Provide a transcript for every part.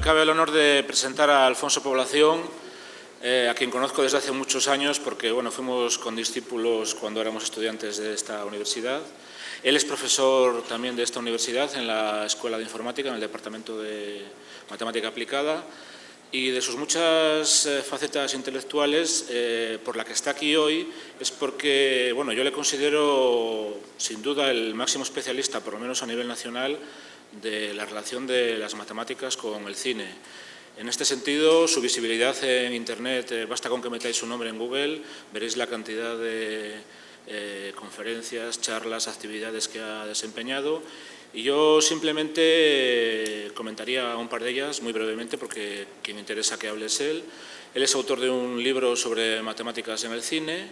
cabe el honor de presentar a Alfonso Población, a quien conozco desde hace muchos años porque fuimos condiscípulos cuando éramos estudiantes de esta universidad. Él es profesor también de esta universidad en la Escuela de Informática, en el Departamento de Matemática Aplicada, y de sus muchas facetas intelectuales, por la que está aquí hoy, es porque yo le considero sin duda el máximo especialista, por lo menos a nivel nacional, de la relación de las matemáticas con el cine. En este sentido, su visibilidad en Internet, basta con que metáis su nombre en Google, veréis la cantidad de conferencias, charlas, actividades que ha desempeñado. Y yo simplemente comentaría un par de ellas muy brevemente porque quien me interesa que hable es él. Él es autor de un libro sobre matemáticas en el cine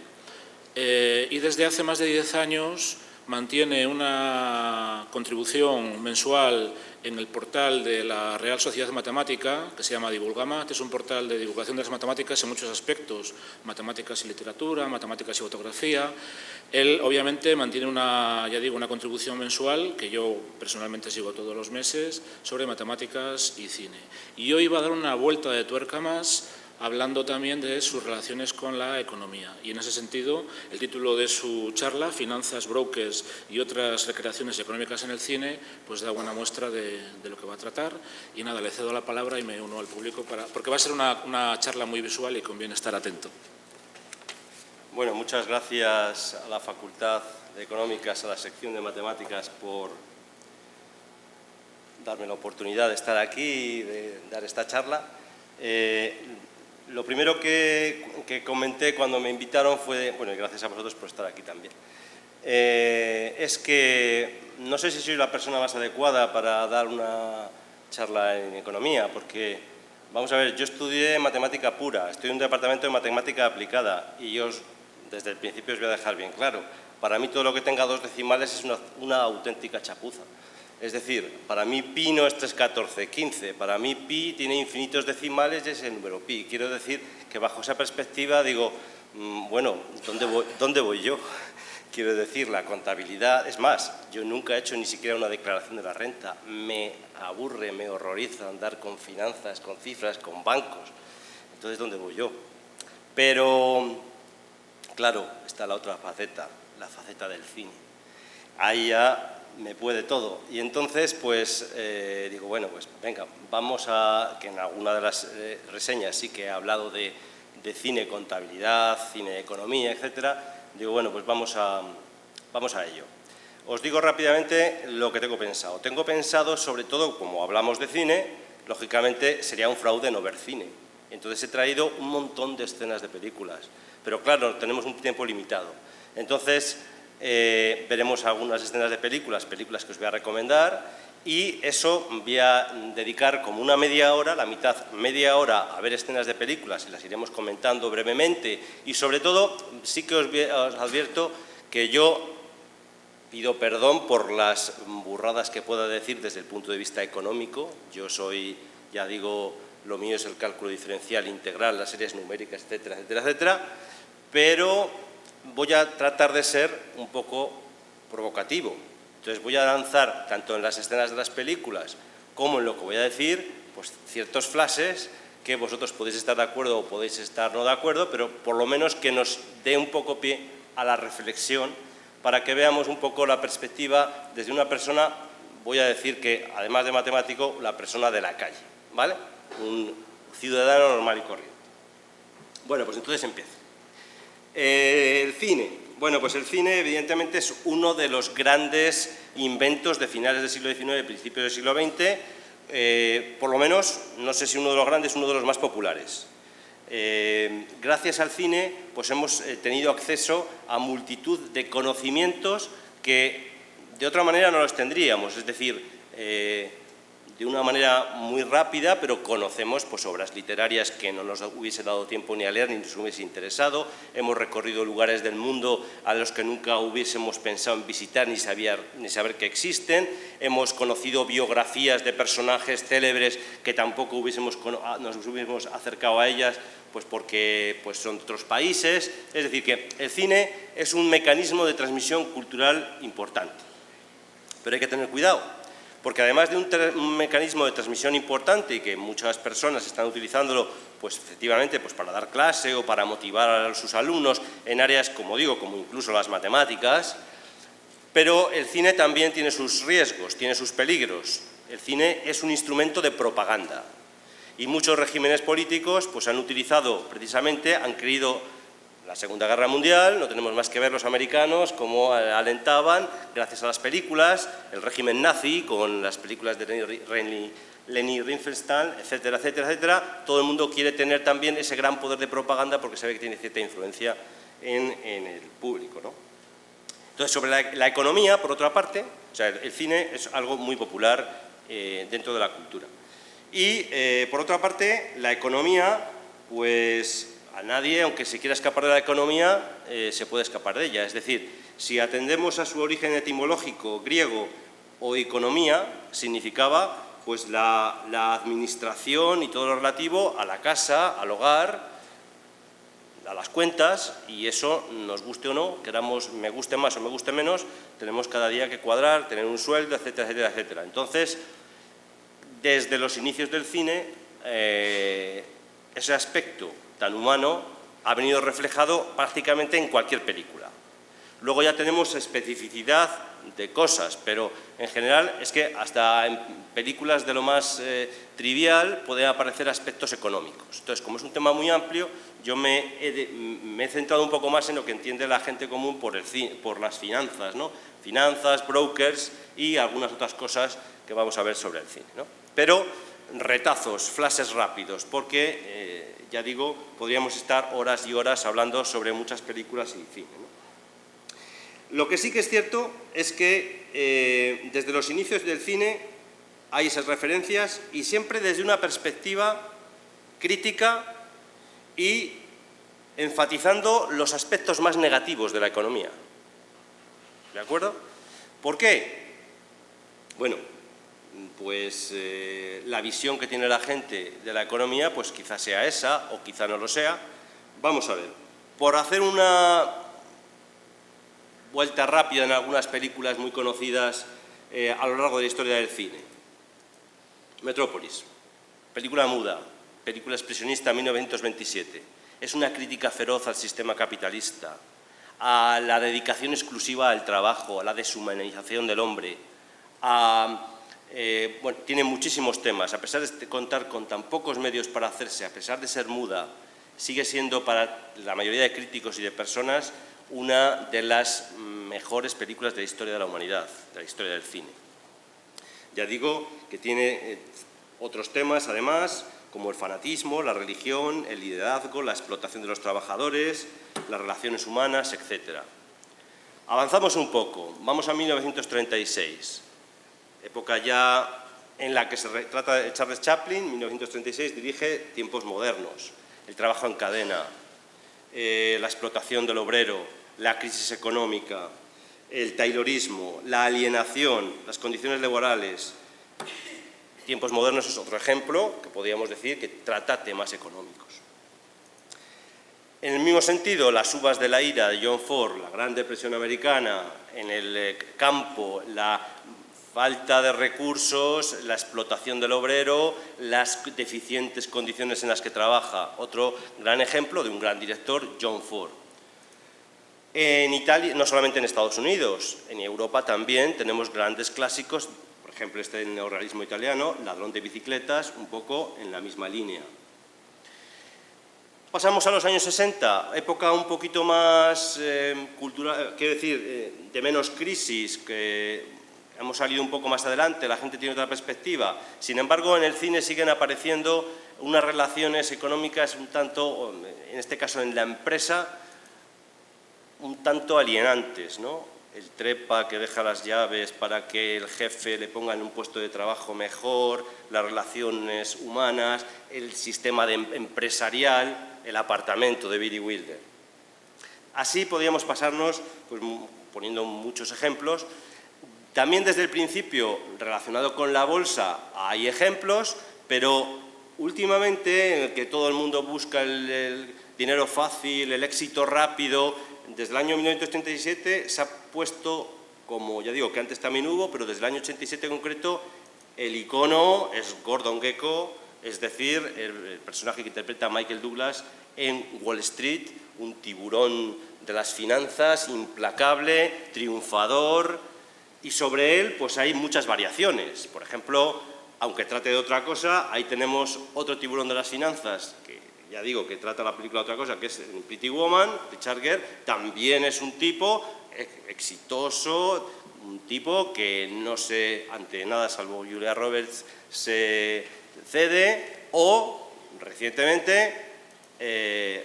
y desde hace más de 10 años mantiene una contribución mensual en el portal de la Real Sociedad Matemática, que se llama Divulgamat. Es un portal de divulgación de las matemáticas en muchos aspectos, matemáticas y literatura, matemáticas y fotografía. Él, obviamente, mantiene una contribución mensual, que yo personalmente sigo todos los meses, sobre matemáticas y cine. Y hoy va a dar una vuelta de tuerca más, hablando también de sus relaciones con la economía. Y en ese sentido, el título de su charla, Finanzas, Brokers y otras recreaciones económicas en el cine, pues da buena muestra de lo que va a tratar. Y nada, le cedo la palabra y me uno al público, porque va a ser una charla muy visual y conviene estar atento. Bueno, muchas gracias a la Facultad de Económicas, a la sección de Matemáticas, por darme la oportunidad de estar aquí y de dar esta charla. Lo primero que comenté cuando me invitaron fue, y gracias a vosotros por estar aquí también, es que no sé si soy la persona más adecuada para dar una charla en economía, porque, vamos a ver, yo estudié matemática pura, estoy en un departamento de matemática aplicada y yo desde el principio os voy a dejar bien claro, para mí todo lo que tenga 2 decimales es una auténtica chapuza. Es decir, para mí pi no es 3, 14, 15, para mí pi tiene infinitos decimales y es el número pi. Quiero decir que bajo esa perspectiva digo, ¿dónde voy yo? Quiero decir, la contabilidad, es más, yo nunca he hecho ni siquiera una declaración de la renta, me aburre, me horroriza andar con finanzas, con cifras, con bancos. Entonces, ¿dónde voy yo? Pero, claro, está la otra faceta, la faceta del cine. Ahí ya me puede todo. Y entonces, digo, venga, vamos a, que en alguna de las reseñas sí que he hablado de cine, contabilidad, cine, economía, etcétera. Digo, vamos a ello. Os digo rápidamente lo que tengo pensado. Tengo pensado, sobre todo, como hablamos de cine, lógicamente sería un fraude no ver cine. Entonces he traído un montón de escenas de películas. Pero claro, tenemos un tiempo limitado. Entonces, veremos algunas escenas de películas que os voy a recomendar y eso voy a dedicar como una media hora, la mitad media hora a ver escenas de películas y las iremos comentando brevemente y sobre todo sí que os advierto que yo pido perdón por las burradas que pueda decir desde el punto de vista económico. Yo soy, ya digo, lo mío es el cálculo diferencial integral, las series numéricas, etcétera, etcétera, etcétera, pero voy a tratar de ser un poco provocativo. Entonces voy a lanzar, tanto en las escenas de las películas como en lo que voy a decir, ciertos flashes que vosotros podéis estar de acuerdo o podéis estar no de acuerdo, pero por lo menos que nos dé un poco pie a la reflexión para que veamos un poco la perspectiva desde una persona, voy a decir que además de matemático, la persona de la calle, ¿vale? Un ciudadano normal y corriente. Entonces empiezo. El cine. El cine evidentemente es uno de los grandes inventos de finales del siglo XIX y principios del siglo XX, por lo menos, no sé si uno de los grandes, uno de los más populares. Gracias al cine hemos tenido acceso a multitud de conocimientos que de otra manera no los tendríamos, es decir, de una manera muy rápida, pero conocemos obras literarias que no nos hubiese dado tiempo ni a leer ni nos hubiese interesado. Hemos recorrido lugares del mundo a los que nunca hubiésemos pensado en visitar ni saber que existen. Hemos conocido biografías de personajes célebres que tampoco nos hubiésemos acercado a ellas porque son de otros países. Es decir, que el cine es un mecanismo de transmisión cultural importante. Pero hay que tener cuidado, porque además de un mecanismo de transmisión importante y que muchas personas están utilizándolo, pues efectivamente, pues para dar clase o para motivar a sus alumnos en áreas, como digo, como incluso las matemáticas, pero el cine también tiene sus riesgos, tiene sus peligros. El cine es un instrumento de propaganda y muchos regímenes políticos pues han utilizado precisamente, han creído la Segunda Guerra Mundial, no tenemos más que ver los americanos cómo alentaban, gracias a las películas, el régimen nazi con las películas de Leni Riefenstahl, etcétera, etcétera, etcétera. Todo el mundo quiere tener también ese gran poder de propaganda porque sabe que tiene cierta influencia en el público, ¿no? Entonces, sobre la economía, por otra parte, o sea, el cine es algo muy popular dentro de la cultura. Y, por otra parte, la economía, pues a nadie, aunque se quiera escapar de la economía, se puede escapar de ella. Es decir, si atendemos a su origen etimológico griego o economía, significaba pues la administración y todo lo relativo a la casa, al hogar, a las cuentas, y eso, nos guste o no, queramos, me guste más o me guste menos, tenemos cada día que cuadrar, tener un sueldo, etcétera, etcétera, etcétera. Entonces, desde los inicios del cine, ese aspecto tan humano ha venido reflejado prácticamente en cualquier película. Luego ya tenemos especificidad de cosas, pero en general es que hasta en películas de lo más trivial pueden aparecer aspectos económicos. Entonces, como es un tema muy amplio, yo me he centrado un poco más en lo que entiende la gente común por las finanzas, ¿no? Finanzas, brokers y algunas otras cosas que vamos a ver sobre el cine, ¿no? Pero retazos, flashes rápidos, porque, ya digo, podríamos estar horas y horas hablando sobre muchas películas y cine, ¿no? Lo que sí que es cierto es que desde los inicios del cine hay esas referencias y siempre desde una perspectiva crítica y enfatizando los aspectos más negativos de la economía. ¿De acuerdo? ¿Por qué? Bueno, pues la visión que tiene la gente de la economía, pues quizás sea esa o quizá no lo sea. Vamos a ver, por hacer una vuelta rápida en algunas películas muy conocidas a lo largo de la historia del cine. Metrópolis, película muda, película expresionista 1927. Es una crítica feroz al sistema capitalista, a la dedicación exclusiva al trabajo, a la deshumanización del hombre, bueno, tiene muchísimos temas. A pesar de contar con tan pocos medios para hacerse, a pesar de ser muda, sigue siendo para la mayoría de críticos y de personas una de las mejores películas de la historia de la humanidad, de la historia del cine. Ya digo que tiene otros temas, además, como el fanatismo, la religión, el liderazgo, la explotación de los trabajadores, las relaciones humanas, etc. Avanzamos un poco, vamos a 1936, época ya en la que se trata de Charles Chaplin. 1936 dirige Tiempos modernos, el trabajo en cadena, la explotación del obrero, la crisis económica, el taylorismo, la alienación, las condiciones laborales. Tiempos modernos es otro ejemplo que podríamos decir que trata temas económicos. En el mismo sentido, Las uvas de la ira de John Ford, la Gran Depresión americana, en el campo, la falta de recursos, la explotación del obrero, las deficientes condiciones en las que trabaja. Otro gran ejemplo de un gran director, John Ford. En Italia, no solamente en Estados Unidos, en Europa también tenemos grandes clásicos, por ejemplo este neorrealismo italiano, Ladrón de bicicletas, un poco en la misma línea. Pasamos a los años 60, época un poquito más cultural, quiero decir, de menos crisis, que hemos salido un poco más adelante, la gente tiene otra perspectiva. Sin embargo, en el cine siguen apareciendo unas relaciones económicas un tanto, en este caso en la empresa, un tanto alienantes, ¿no? El trepa que deja las llaves para que el jefe le ponga en un puesto de trabajo mejor, las relaciones humanas, el sistema empresarial, el apartamento de Billy Wilder. Así podríamos pasarnos, pues, poniendo muchos ejemplos. También desde el principio, relacionado con la bolsa, hay ejemplos, pero últimamente en el que todo el mundo busca el dinero fácil, el éxito rápido, desde el año 1937 se ha puesto como ya digo, que antes también hubo, pero desde el año 87 en concreto, el icono es Gordon Gekko, es decir, el personaje que interpreta Michael Douglas en Wall Street, un tiburón de las finanzas, implacable, triunfador, y sobre él pues hay muchas variaciones. Por ejemplo, aunque trate de otra cosa, ahí tenemos otro tiburón de las finanzas, que ya digo que trata la película de otra cosa, que es Pretty Woman, Richard Gere, también es un tipo exitoso, un tipo que no se, ante nada salvo Julia Roberts, se cede, o recientemente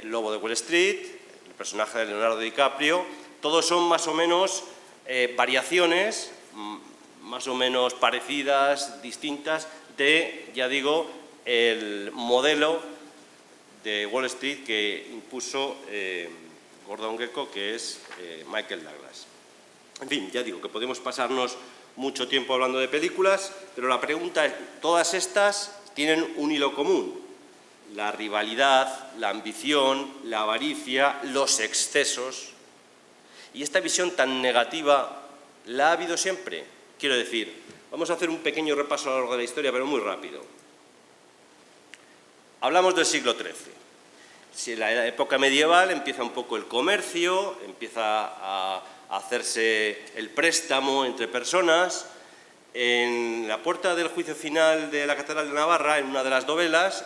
Lobo de Wall Street, el personaje de Leonardo DiCaprio, todos son más o menos variaciones, más o menos parecidas, distintas, de, ya digo, el modelo de Wall Street que impuso Gordon Gekko, que es Michael Douglas. En fin, ya digo que podemos pasarnos mucho tiempo hablando de películas, pero la pregunta es, todas estas tienen un hilo común: la rivalidad, la ambición, la avaricia, los excesos. Y esta visión tan negativa, ¿la ha habido siempre? Quiero decir, vamos a hacer un pequeño repaso a lo largo de la historia, pero muy rápido. Hablamos del siglo XIII. Si en la época medieval empieza un poco el comercio, empieza a hacerse el préstamo entre personas. En la puerta del juicio final de la Catedral de Navarra, en una de las dovelas,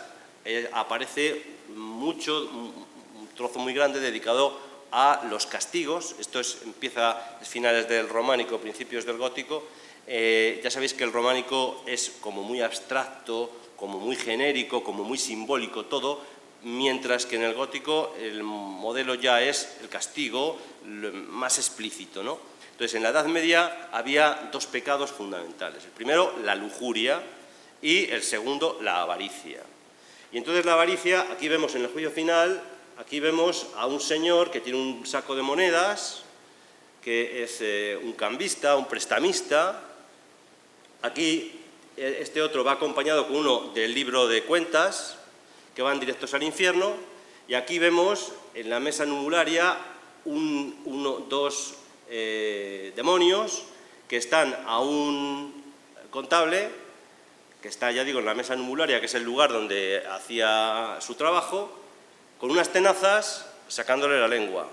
aparece un trozo muy grande dedicado a los castigos. Esto empieza a finales del románico, principios del gótico. Ya sabéis que el románico es como muy abstracto, como muy genérico, como muy simbólico todo, mientras que en el gótico el modelo ya es el castigo más explícito, ¿no? Entonces, en la Edad Media había dos pecados fundamentales. El primero, la lujuria, y el segundo, la avaricia. Y entonces la avaricia, aquí vemos en el juicio final, aquí vemos a un señor que tiene un saco de monedas, que es un cambista, un prestamista. Aquí este otro va acompañado con uno del libro de cuentas, que van directos al infierno, y aquí vemos en la mesa nubularia dos demonios que están a un contable, que está, ya digo, en la mesa nubularia, que es el lugar donde hacía su trabajo, con unas tenazas sacándole la lengua.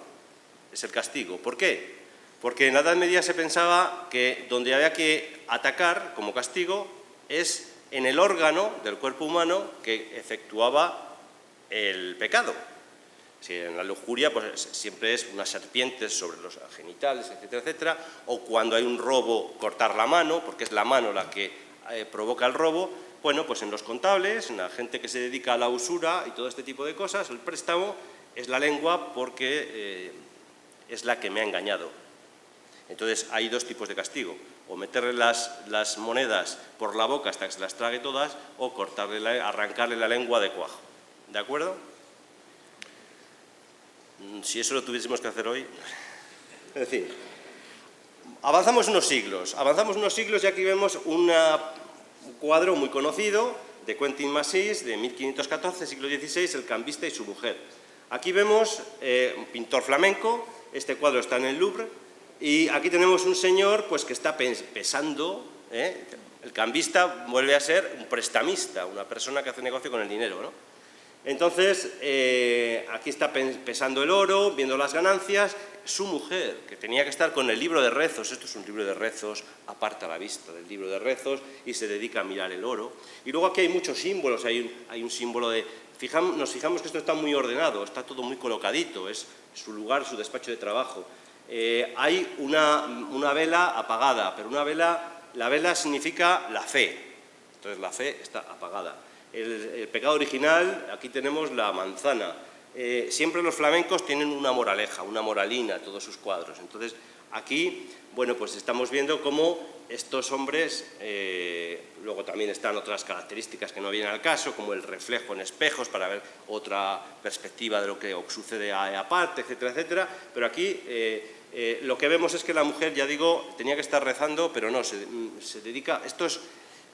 Es el castigo. ¿Por qué? Porque en la Edad Media se pensaba que donde había que atacar como castigo es en el órgano del cuerpo humano que efectuaba el pecado. Si en la lujuria pues siempre es unas serpientes sobre los genitales, etcétera, etcétera, o cuando hay un robo, cortar la mano, porque es la mano la que provoca el robo. Bueno, pues en los contables, en la gente que se dedica a la usura y todo este tipo de cosas, el préstamo es la lengua porque es la que me ha engañado. Entonces hay dos tipos de castigo: o meterle las monedas por la boca hasta que se las trague todas, o arrancarle la lengua de cuajo. ¿De acuerdo? Si eso lo tuviésemos que hacer hoy. Es decir, avanzamos unos siglos y aquí vemos un cuadro muy conocido de Quentin Massís, de 1514, siglo XVI, El cambista y su mujer. Aquí vemos un pintor flamenco, este cuadro está en el Louvre, y aquí tenemos un señor pues, que está pesando. El cambista vuelve a ser un prestamista, una persona que hace negocio con el dinero, ¿no? Entonces, aquí está pesando el oro, viendo las ganancias. Su mujer, que tenía que estar con el libro de rezos, esto es un libro de rezos, aparta la vista del libro de rezos y se dedica a mirar el oro. Y luego aquí hay muchos símbolos, hay un símbolo de... Nos fijamos que esto está muy ordenado, está todo muy colocadito, es su lugar, su despacho de trabajo. Hay una vela apagada, pero la vela significa la fe, entonces la fe está apagada. El pecado original, aquí tenemos la manzana. Siempre los flamencos tienen una moraleja, una moralina, todos sus cuadros. Entonces, aquí, bueno, pues estamos viendo cómo estos hombres, luego también están otras características que no vienen al caso, como el reflejo en espejos para ver otra perspectiva de lo que sucede aparte, etcétera, etcétera. Pero aquí lo que vemos es que la mujer, ya digo, tenía que estar rezando, pero no, se dedica...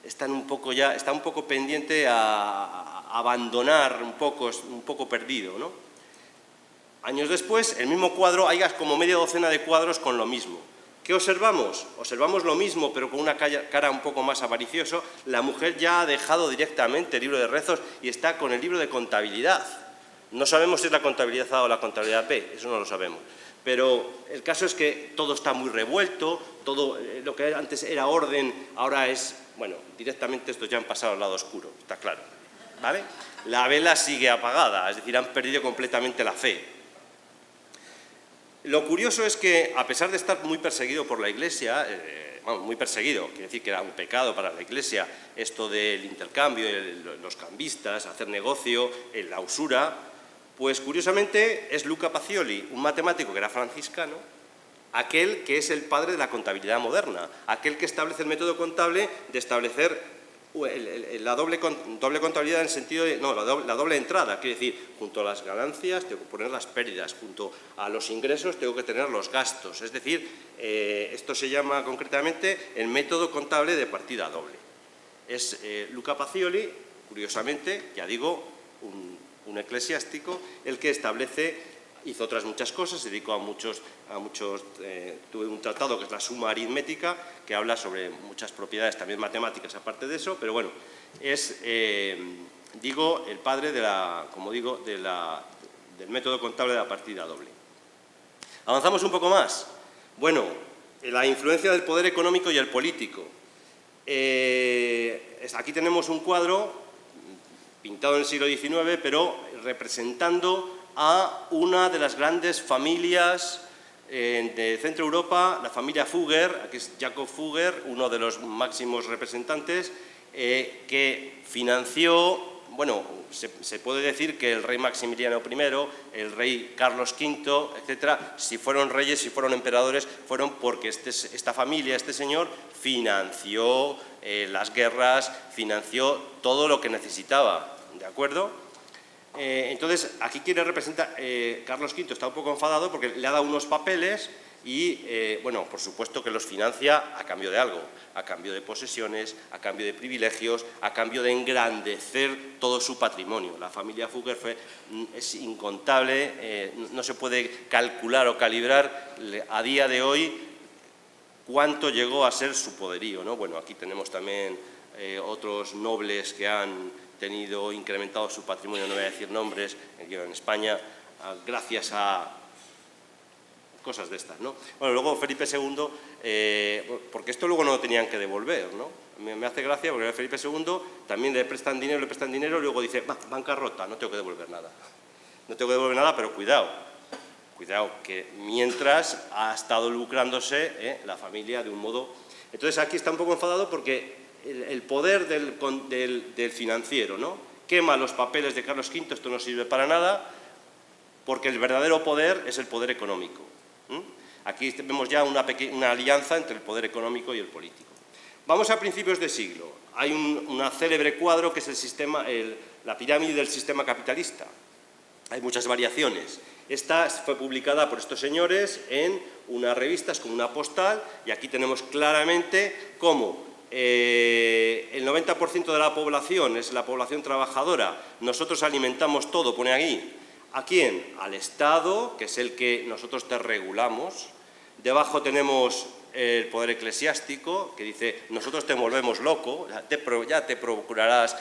Está un poco pendiente a abandonar, un poco perdido, ¿no? Años después, el mismo cuadro, hay como media docena de cuadros con lo mismo. ¿Qué observamos? Observamos lo mismo, pero con una cara un poco más avaricioso. La mujer ya ha dejado directamente el libro de rezos y está con el libro de contabilidad. No sabemos si es la contabilidad A o la contabilidad B, eso no lo sabemos. Pero el caso es que todo está muy revuelto, todo lo que antes era orden, ahora es, bueno, directamente estos ya han pasado al lado oscuro, está claro, ¿vale? La vela sigue apagada, es decir, han perdido completamente la fe. Lo curioso es que, a pesar de estar muy perseguido por la Iglesia, bueno, muy perseguido, quiere decir que era un pecado para la Iglesia esto del intercambio, los cambistas, hacer negocio, la usura, pues curiosamente es Luca Pacioli, un matemático que era franciscano, aquel que es el padre de la contabilidad moderna, aquel que establece el método contable de establecer la doble contabilidad en el sentido de, no, la doble entrada, quiere decir, junto a las ganancias tengo que poner las pérdidas, junto a los ingresos tengo que tener los gastos, es decir, esto se llama concretamente el método contable de partida doble. Es Luca Pacioli, curiosamente, ya digo, un eclesiástico, el que establece. Hizo otras muchas cosas, se dedicó a muchos tuve un tratado que es la suma aritmética, que habla sobre muchas propiedades, también matemáticas aparte de eso, pero bueno, es, digo, el padre de como digo, del método contable de la partida doble. Avanzamos un poco más. Bueno, la influencia del poder económico y el político. Aquí tenemos un cuadro pintado en el siglo XIX, pero representando a una de las grandes familias de Centro Europa, la familia Fugger, aquí es Jacob Fugger, uno de los máximos representantes, que financió, bueno, se puede decir que el rey Maximiliano I, el rey Carlos V, etcétera, si fueron reyes, si fueron emperadores, fueron porque esta familia, este señor, financió las guerras, financió todo lo que necesitaba, ¿de acuerdo? Entonces, aquí quiere representar, Carlos V está un poco enfadado porque le ha dado unos papeles y, bueno, por supuesto que los financia a cambio de algo, a cambio de posesiones, a cambio de privilegios, a cambio de engrandecer todo su patrimonio. La familia Fugger es incontable, no se puede calcular o calibrar a día de hoy cuánto llegó a ser su poderío, ¿no? Bueno, aquí tenemos también otros nobles que han tenido incrementado su patrimonio, no voy a decir nombres, en España, gracias a cosas de estas, ¿no? Bueno, luego Felipe II, porque esto luego no lo tenían que devolver, ¿no? Me hace gracia porque Felipe II también le prestan dinero, y luego dice, bancarrota, no tengo que devolver nada. No tengo que devolver nada, pero cuidado, que mientras ha estado lucrándose la familia de un modo. Entonces aquí está un poco enfadado porque el poder del financiero, ¿no? Quema los papeles de Carlos V, esto no sirve para nada, porque el verdadero poder es el poder económico. Aquí vemos ya una alianza entre el poder económico y el político. Vamos a principios de siglo. Hay un célebre cuadro que es la pirámide del sistema capitalista. Hay muchas variaciones. Esta fue publicada por estos señores en unas revistas como una postal, y aquí tenemos claramente cómo el 90% de la población es la población trabajadora, nosotros alimentamos todo, pone aquí. ¿A quién? Al Estado, que es el que nosotros te regulamos. Debajo tenemos el poder eclesiástico, que dice, nosotros te volvemos loco, ya te procurarás,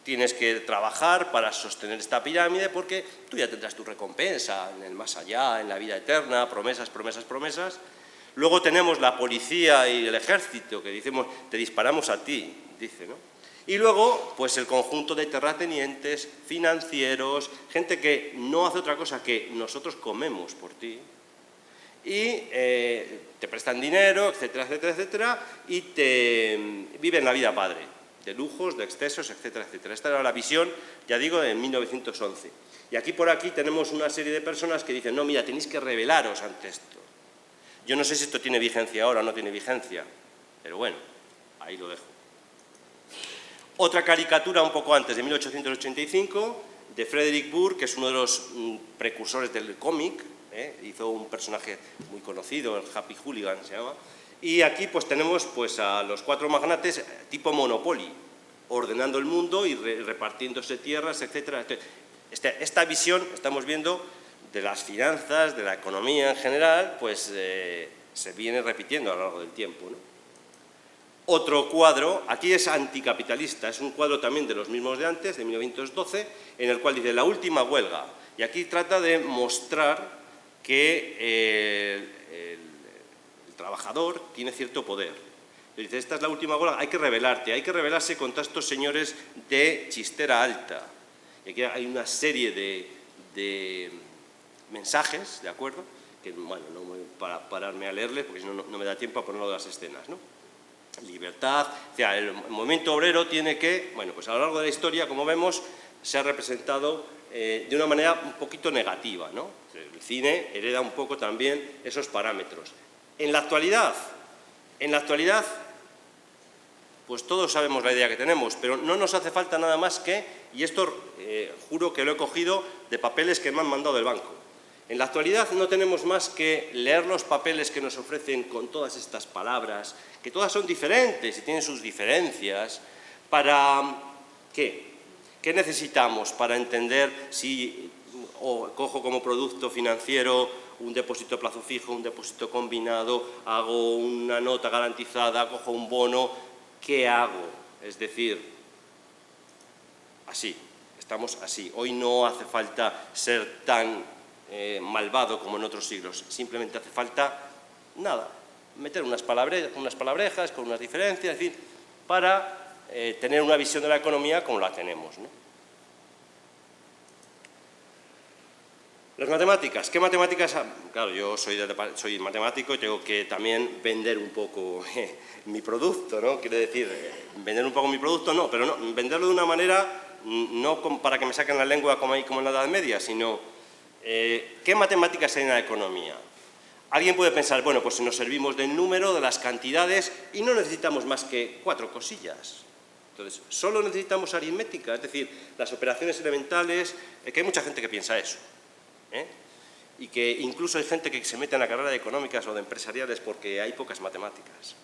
tienes que trabajar para sostener esta pirámide porque tú ya tendrás tu recompensa en el más allá, en la vida eterna, promesas, promesas, promesas. Luego tenemos la policía y el ejército, que decimos, te disparamos a ti, dice, ¿no? Y luego, pues el conjunto de terratenientes, financieros, gente que no hace otra cosa que nosotros comemos por ti, y te prestan dinero, etcétera, etcétera, etcétera, y te viven la vida padre, de lujos, de excesos, etcétera, etcétera. Esta era la visión, ya digo, en 1911. Y aquí por aquí tenemos una serie de personas que dicen, no, mira, tenéis que rebelaros ante esto. Yo no sé si esto tiene vigencia ahora o no tiene vigencia, pero bueno, ahí lo dejo. Otra caricatura un poco antes, de 1885, de Frederick Burr, que es uno de los precursores del cómic, hizo un personaje muy conocido, el Happy Hooligan se llama, y aquí pues tenemos pues, a los cuatro magnates tipo Monopoly, ordenando el mundo y repartiéndose tierras, etcétera. Esta visión, estamos viendo, de las finanzas, de la economía en general, pues se viene repitiendo a lo largo del tiempo, ¿no? Otro cuadro, aquí es anticapitalista, es un cuadro también de los mismos de antes, de 1912, en el cual dice la última huelga, y aquí trata de mostrar que el trabajador tiene cierto poder. Le dice, esta es la última huelga, hay que rebelarse contra estos señores de chistera alta. Y aquí hay una serie de mensajes, ¿de acuerdo? Que, bueno, no voy a pararme a leerles, porque si no, no me da tiempo a ponerlo de las escenas, ¿no? Libertad, o sea, el movimiento obrero tiene que, bueno, pues a lo largo de la historia, como vemos, se ha representado de una manera un poquito negativa, ¿no? El cine hereda un poco también esos parámetros. En la actualidad, pues todos sabemos la idea que tenemos, pero no nos hace falta nada más que, y esto juro que lo he cogido de papeles que me han mandado del banco. En la actualidad no tenemos más que leer los papeles que nos ofrecen con todas estas palabras, que todas son diferentes y tienen sus diferencias, para ¿qué? ¿Qué necesitamos para entender si cojo como producto financiero un depósito a plazo fijo, un depósito combinado, hago una nota garantizada, cojo un bono? ¿Qué hago? Es decir, así, estamos así. Hoy no hace falta ser tan malvado como en otros siglos, simplemente hace falta, nada, meter unas palabrejas con unas diferencias, en fin, para tener una visión de la economía como la tenemos, ¿no? Las matemáticas, ¿qué matemáticas? Claro, yo soy matemático y tengo que también vender un poco mi producto, ¿no? Quiere decir, vender un poco mi producto, no, pero no, venderlo de una manera, no para que me saquen la lengua como en la Edad Media, sino ¿qué matemáticas hay en la economía? Alguien puede pensar, bueno, pues si nos servimos del número, de las cantidades, y no necesitamos más que 4 cosillas. Entonces, solo necesitamos aritmética, es decir, las operaciones elementales, que hay mucha gente que piensa eso, y que incluso hay gente que se mete en la carrera de económicas o de empresariales porque hay pocas matemáticas.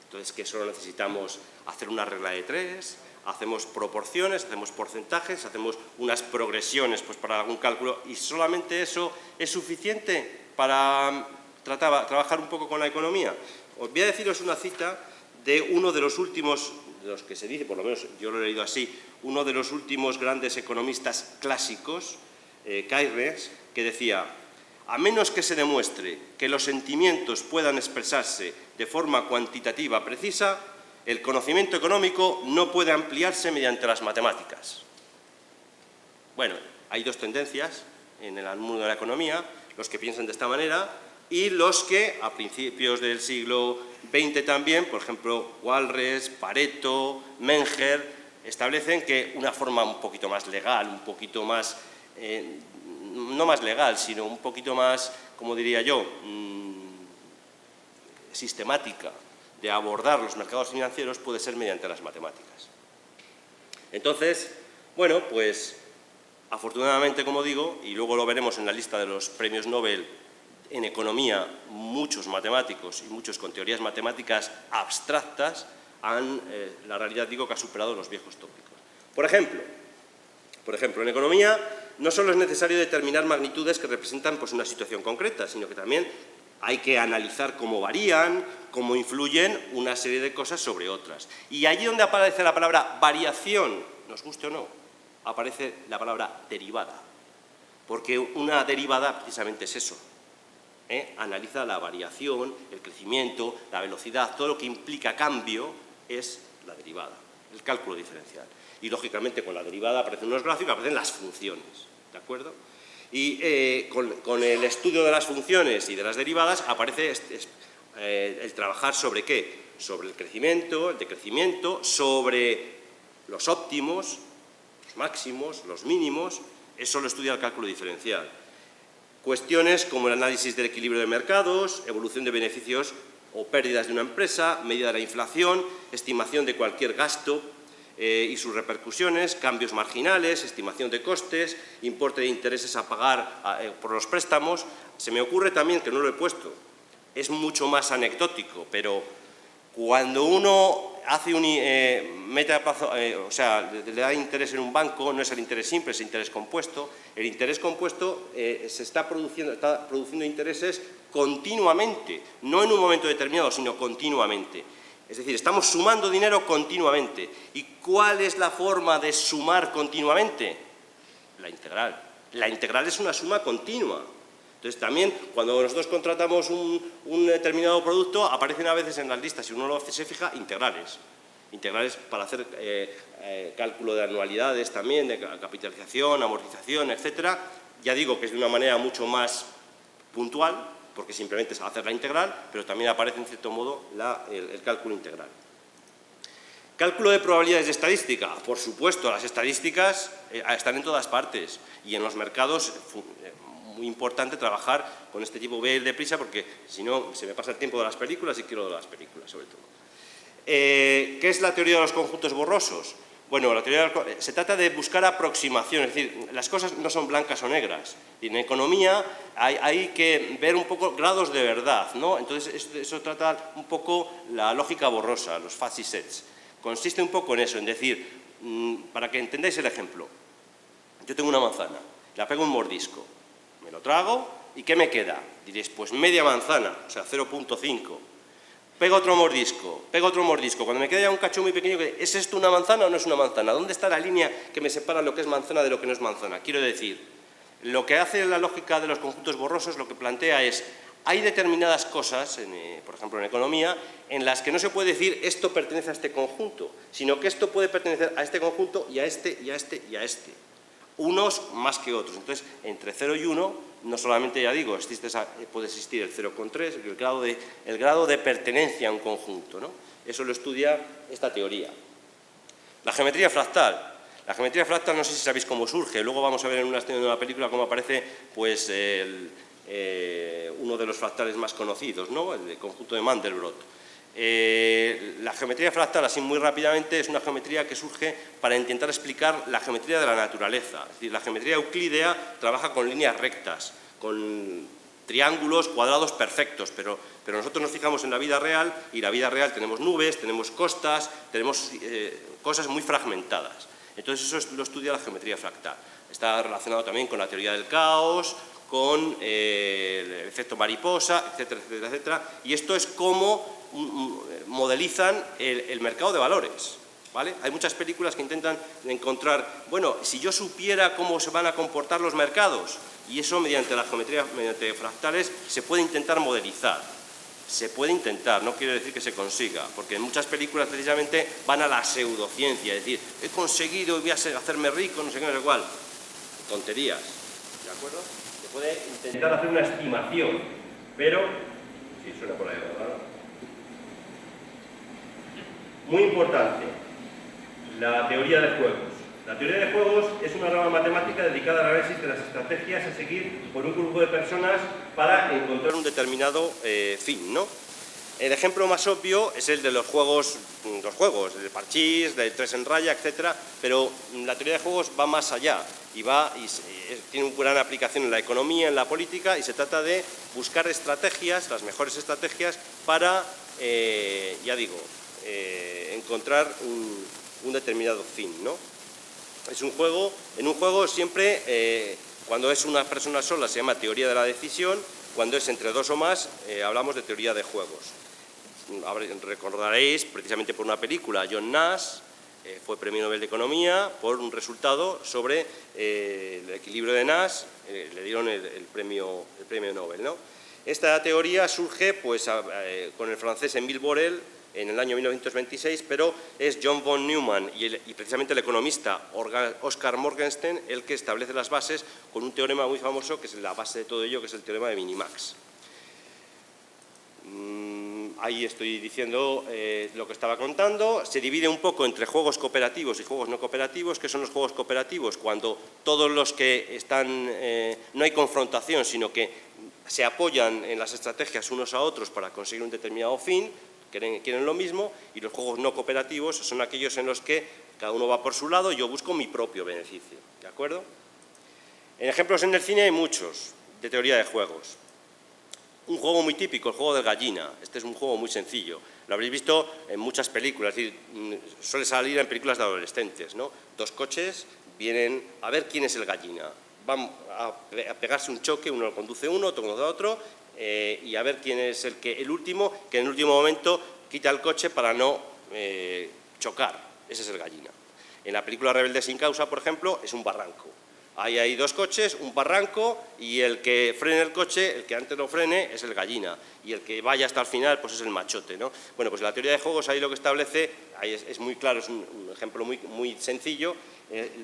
Entonces, que solo necesitamos hacer una regla de 3, hacemos proporciones, hacemos porcentajes, hacemos unas progresiones pues, para algún cálculo, y solamente eso es suficiente para trabajar un poco con la economía. Os voy a deciros una cita de uno de los últimos, de los que se dice, por lo menos yo lo he leído así, uno de los últimos grandes economistas clásicos, Keynes, que decía: a menos que se demuestre que los sentimientos puedan expresarse de forma cuantitativa precisa, el conocimiento económico no puede ampliarse mediante las matemáticas. Bueno, hay dos tendencias en el mundo de la economía, los que piensan de esta manera y los que a principios del siglo XX también, por ejemplo, Walras, Pareto, Menger, establecen que una forma un poquito más legal, un poquito más, no más legal, sino un poquito más, como diría yo, sistemática, de abordar los mercados financieros puede ser mediante las matemáticas. Entonces, bueno, pues afortunadamente, como digo, y luego lo veremos en la lista de los premios Nobel en economía, muchos matemáticos y muchos con teorías matemáticas abstractas han, la realidad digo que ha superado los viejos tópicos. Por ejemplo, en economía no solo es necesario determinar magnitudes que representan pues, una situación concreta, sino que también hay que analizar cómo varían, cómo influyen una serie de cosas sobre otras. Y allí donde aparece la palabra variación, nos guste o no, aparece la palabra derivada. Porque una derivada precisamente es eso. Analiza la variación, el crecimiento, la velocidad, todo lo que implica cambio es la derivada, el cálculo diferencial. Y lógicamente con la derivada aparecen unos gráficos, aparecen las funciones, ¿de acuerdo? Y con el estudio de las funciones y de las derivadas aparece el trabajar sobre ¿qué? Sobre el crecimiento, el decrecimiento, sobre los óptimos, los máximos, los mínimos, eso lo estudia el cálculo diferencial. Cuestiones como el análisis del equilibrio de mercados, evolución de beneficios o pérdidas de una empresa, medida de la inflación, estimación de cualquier gasto y sus repercusiones, cambios marginales, estimación de costes, importe de intereses a pagar por los préstamos. Se me ocurre también, que no lo he puesto, es mucho más anecdótico, pero cuando uno hace mete a plazo, o sea, le da interés en un banco, no es el interés simple, es el interés compuesto. El interés compuesto está produciendo intereses continuamente, no en un momento determinado, sino continuamente. Es decir, estamos sumando dinero continuamente. ¿Y cuál es la forma de sumar continuamente? La integral. La integral es una suma continua. Entonces, también, cuando nosotros contratamos un determinado producto, aparecen a veces en las listas, si uno se fija, integrales. Integrales para hacer cálculo de anualidades también, de capitalización, amortización, etcétera. Ya digo que es de una manera mucho más puntual, porque simplemente se va a hacer la integral, pero también aparece en cierto modo el cálculo integral. Cálculo de probabilidades de estadística. Por supuesto, las estadísticas están en todas partes y en los mercados muy importante trabajar con este tipo. Voy a ir deprisa porque si no se me pasa el tiempo de las películas y quiero de las películas sobre todo. ¿Qué es la teoría de los conjuntos borrosos? Bueno, se trata de buscar aproximación, es decir, las cosas no son blancas o negras. En economía hay que ver un poco grados de verdad, ¿no? Entonces, eso trata un poco la lógica borrosa, los fuzzy sets. Consiste un poco en eso, en decir, para que entendáis el ejemplo, yo tengo una manzana, la pego un mordisco, me lo trago y ¿qué me queda? Diréis, pues media manzana, o sea, 0,5. Pego otro mordisco, cuando me queda ya un cacho muy pequeño, ¿es esto una manzana o no es una manzana? ¿Dónde está la línea que me separa lo que es manzana de lo que no es manzana? Quiero decir, lo que hace la lógica de los conjuntos borrosos, lo que plantea es, hay determinadas cosas, por ejemplo en economía, en las que no se puede decir esto pertenece a este conjunto, sino que esto puede pertenecer a este conjunto y a este, y a este, y a este. Unos más que otros. Entonces, entre 0 y 1, no solamente, ya digo, puede existir el 0,3, el grado de pertenencia a un conjunto, ¿no? Eso lo estudia esta teoría. La geometría fractal. La geometría fractal no sé si sabéis cómo surge, luego vamos a ver en una película cómo aparece pues, uno de los fractales más conocidos, ¿no? El conjunto de Mandelbrot. La geometría fractal, así muy rápidamente, es una geometría que surge para intentar explicar la geometría de la naturaleza. Es decir, la geometría euclídea trabaja con líneas rectas, con triángulos, cuadrados perfectos, pero nosotros nos fijamos en la vida real y en la vida real tenemos nubes, tenemos costas, tenemos cosas muy fragmentadas. Entonces eso lo estudia la geometría fractal. Está relacionado también con la teoría del caos, con el efecto mariposa, etcétera, etcétera, etcétera. Y esto es cómo modelizan el mercado de valores, ¿vale? Hay muchas películas que intentan encontrar, bueno, si yo supiera cómo se van a comportar los mercados, y eso mediante la geometría, mediante fractales, se puede intentar modelizar. Se puede intentar, no quiere decir que se consiga, porque en muchas películas precisamente van a la pseudociencia, es decir, he conseguido y voy a hacerme rico, no sé qué, no sé cuál. Tonterías, ¿de acuerdo? Se puede intentar hacer una estimación, pero... Sí, suena por ahí, ¿verdad? Muy importante, la teoría de juegos. La teoría de juegos es una rama matemática dedicada al análisis de las estrategias a seguir por un grupo de personas para encontrar un determinado fin, ¿no? El ejemplo más obvio es el de los juegos de parchís, de 3 en raya, etcétera, pero la teoría de juegos va más allá y tiene una gran aplicación en la economía, en la política, y se trata de buscar estrategias, las mejores estrategias para, ya digo, encontrar un determinado fin, ¿no? Es un juego, en un juego siempre, cuando es una persona sola se llama teoría de la decisión, cuando es entre dos o más hablamos de teoría de juegos. Recordaréis, precisamente por una película, John Nash fue premio Nobel de Economía por un resultado sobre el equilibrio de Nash, le dieron el premio Nobel, ¿no? Esta teoría surge pues, con el francés Émile Borel en el año 1926, pero es John von Neumann y precisamente el economista Oscar Morgenstern el que establece las bases con un teorema muy famoso que es la base de todo ello, que es el teorema de Minimax. Ahí estoy diciendo lo que estaba contando. Se divide un poco entre juegos cooperativos y juegos no cooperativos. ¿Qué son los juegos cooperativos? Cuando todos los que están, no hay confrontación, sino que se apoyan en las estrategias unos a otros para conseguir un determinado fin, quieren lo mismo, y los juegos no cooperativos son aquellos en los que cada uno va por su lado y yo busco mi propio beneficio, ¿de acuerdo? En ejemplos en el cine hay muchos de teoría de juegos. un juego muy típico, el juego de gallina. Este es un juego muy sencillo. Lo habréis visto en muchas películas, es decir, suele salir en películas de adolescentes, ¿no? Dos coches vienen a ver quién es el gallina. Van a pegarse un choque, uno lo conduce uno, otro conduce a otro, y a ver quién es el último, que en el último momento quita el coche para no chocar. Ese es el gallina. En la película Rebelde sin causa, por ejemplo, es un barranco. Ahí hay dos coches, un barranco, y el que frene el coche, el que antes lo frene, es el gallina, y el que vaya hasta el final, pues es el machote, ¿no? Bueno, pues la teoría de juegos ahí lo que establece, ahí es muy claro, es un ejemplo muy sencillo,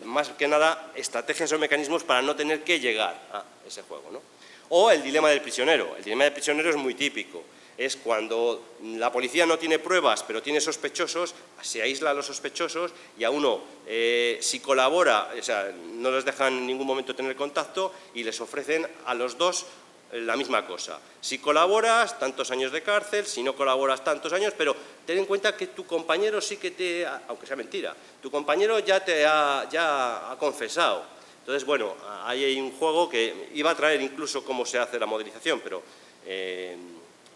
más que nada estrategias o mecanismos para no tener que llegar a ese juego, ¿no? O el dilema del prisionero. El dilema del prisionero es muy típico. Es cuando la policía no tiene pruebas, pero tiene sospechosos, se aísla a los sospechosos y a uno, si colabora, o sea, no les dejan en ningún momento tener contacto y les ofrecen a los dos la misma cosa. Si colaboras, tantos años de cárcel, si no colaboras, tantos años, pero ten en cuenta que tu compañero sí que te, aunque sea mentira, tu compañero ya ha confesado. Entonces, bueno, ahí hay un juego que iba a traer incluso cómo se hace la modelización, pero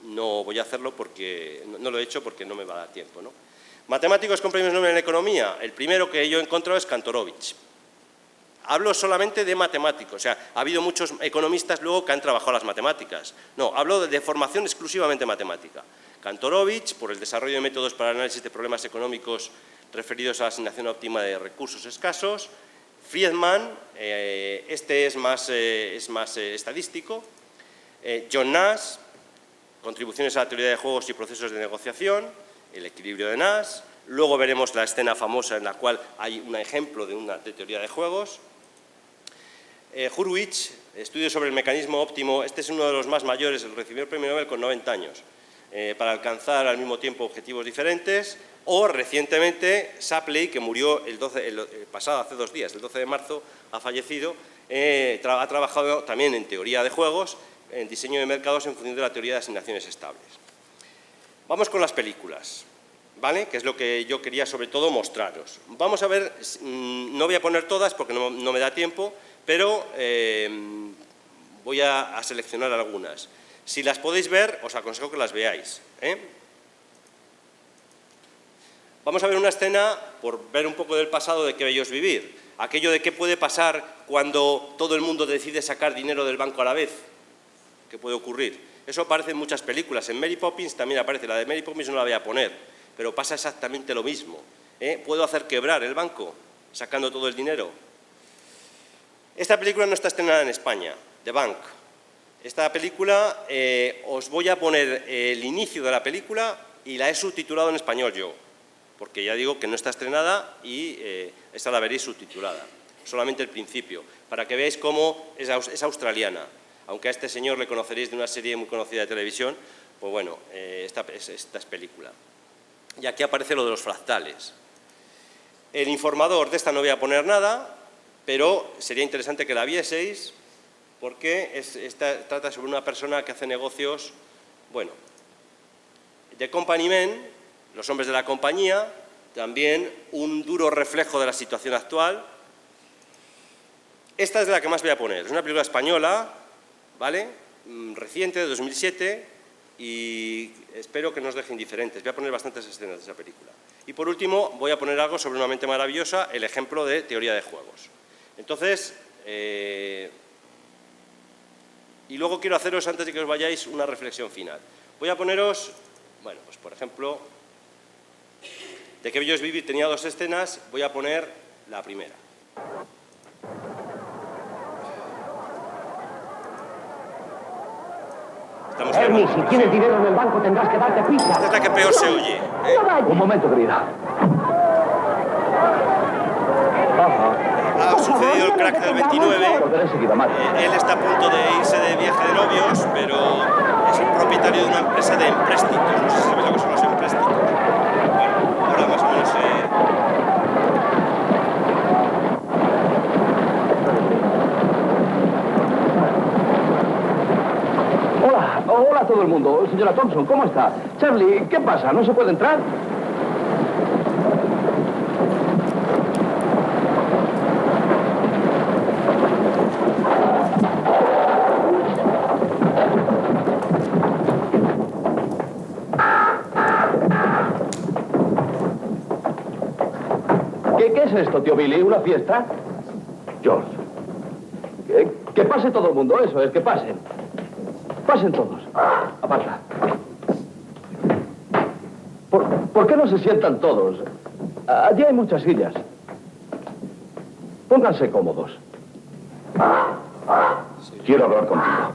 no voy a hacerlo porque no lo he hecho porque no me va a dar tiempo, ¿no? Matemáticos con premios Nobel en economía. El primero que yo he encontrado es Kantorovich. Hablo solamente de matemáticos, o sea, ha habido muchos economistas luego que han trabajado las matemáticas. No, hablo de formación exclusivamente matemática. Kantorovich, por el desarrollo de métodos para el análisis de problemas económicos referidos a la asignación óptima de recursos escasos. Friedman, este es más estadístico. John Nash, contribuciones a la teoría de juegos y procesos de negociación, el equilibrio de Nash. Luego veremos la escena famosa en la cual hay un ejemplo de teoría de juegos. Hurwitz, estudios sobre el mecanismo óptimo. Este es uno de los más mayores, recibió el premio Nobel con 90 años, para alcanzar al mismo tiempo objetivos diferentes. O recientemente Shapley, que murió pasado hace 2 días, el 12 de marzo, ha fallecido, ha trabajado también en teoría de juegos, en diseño de mercados en función de la teoría de asignaciones estables. Vamos con las películas, ¿vale? Que es lo que yo quería sobre todo mostraros. Vamos a ver, no voy a poner todas porque no me da tiempo, pero voy a seleccionar algunas. Si las podéis ver, os aconsejo que las veáis, ¿eh? Vamos a ver una escena, por ver un poco del pasado de Qué bello es vivir. Aquello de qué puede pasar cuando todo el mundo decide sacar dinero del banco a la vez. ¿Qué puede ocurrir? Eso aparece en muchas películas. En Mary Poppins también aparece. La de Mary Poppins no la voy a poner, pero pasa exactamente lo mismo, ¿eh? ¿Puedo hacer quebrar el banco sacando todo el dinero? Esta película no está estrenada en España, The Bank. Esta película, os voy a poner el inicio de la película y la he subtitulado en español yo, porque ya digo que no está estrenada y esta la veréis subtitulada, solamente el principio, para que veáis cómo es australiana. Aunque a este señor le conoceréis de una serie muy conocida de televisión, pues bueno, esta es película. Y aquí aparece lo de los fractales. El informador, de esta no voy a poner nada, pero sería interesante que la vieseis, porque trata sobre una persona que hace negocios, bueno, The Company Men, los hombres de la compañía, también un duro reflejo de la situación actual. Esta es la que más voy a poner, es una película española, ¿vale? Reciente, de 2007, y espero que no os deje indiferentes. Voy a poner bastantes escenas de esa película. Y por último, voy a poner algo sobre Una mente maravillosa, el ejemplo de teoría de juegos. Entonces, y luego quiero haceros, antes de que os vayáis, una reflexión final. Voy a poneros, bueno, pues por ejemplo, de Qué bello es vivir tenía 2 escenas, voy a poner la primera. Ernie, si tienes dinero en el banco tendrás que darte prisa. Esta es la que peor se oye, ¿eh? Un momento, querida. Ha sucedido el crack del 29. Él está a punto de irse de viaje de novios, pero es el propietario de una empresa de empréstitos. No sé si sabéis lo que son los empréstitos. Bueno, ahora más o menos... Hola a todo el mundo. Señora Thompson, ¿cómo está? Charlie, ¿qué pasa? ¿No se puede entrar? es esto, tío Billy? ¿Una fiesta? George. Que pase todo el mundo, eso es, que pasen. Pasen todos. Aparta. ¿Por qué no se sientan todos? Allí hay muchas sillas. Pónganse cómodos. Quiero hablar contigo.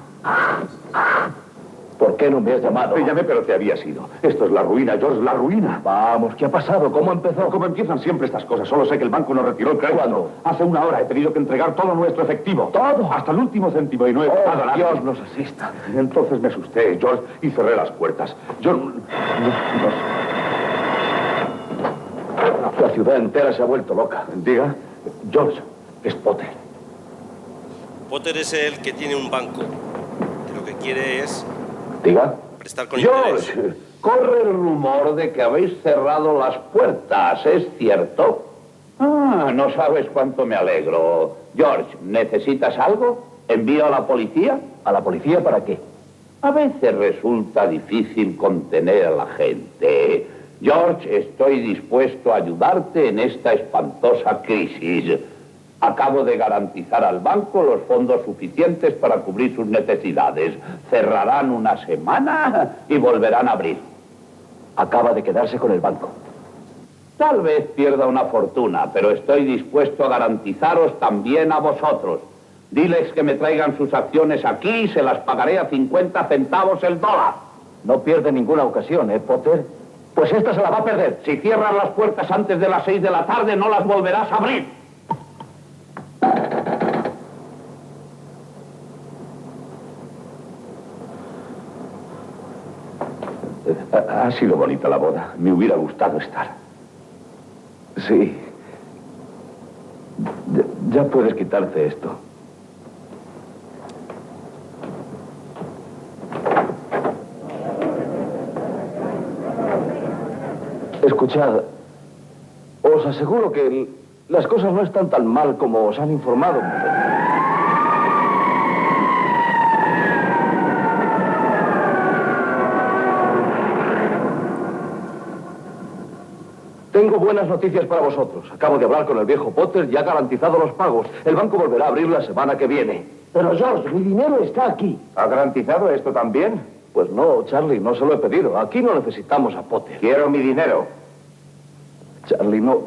¿Por qué no me has llamado? Te llamé, pero te habías ido. Esto es la ruina, George, la ruina. Vamos, ¿qué ha pasado? ¿Cómo empezó? ¿Cómo empiezan siempre estas cosas? Solo sé que el banco nos retiró el crédito. ¿Cuándo? Hace una hora he tenido que entregar todo nuestro efectivo. ¿Todo? Hasta el último céntimo y no he pagado nada. Dios nos asista. Entonces me asusté, George, y cerré las puertas. La ciudad entera se ha vuelto loca. Diga. George, es Potter. Potter es el que tiene un banco, que lo que quiere es Diga. prestar con interés. George, corre el rumor de que habéis cerrado las puertas, ¿es cierto? Ah, no sabes cuánto me alegro. George, ¿necesitas algo? ¿Envío a la policía? ¿A la policía para qué? A veces resulta difícil contener a la gente. George, estoy dispuesto a ayudarte en esta espantosa crisis. Acabo de garantizar al banco los fondos suficientes para cubrir sus necesidades. Cerrarán una semana y volverán a abrir. Acaba de quedarse con el banco. Tal vez pierda una fortuna, pero estoy dispuesto a garantizaros también a vosotros. Diles que me traigan sus acciones aquí y se las pagaré a 50 centavos el dólar. No pierde ninguna ocasión, ¿eh, Potter? Pues esta se la va a perder. Si cierras las puertas antes de las 6 de la tarde, no las volverás a abrir. Ha sido bonita la boda. Me hubiera gustado estar. Sí. Ya puedes quitarte esto. Escuchad, os aseguro que las cosas no están tan mal como os han informado. Tengo buenas noticias para vosotros. Acabo de hablar con el viejo Potter y ha garantizado los pagos. El banco volverá a abrir la semana que viene. Pero George, mi dinero está aquí. ¿Ha garantizado esto también? Pues no, Charlie, no se lo he pedido. Aquí no necesitamos a Potter. Quiero mi dinero. Charlie, no.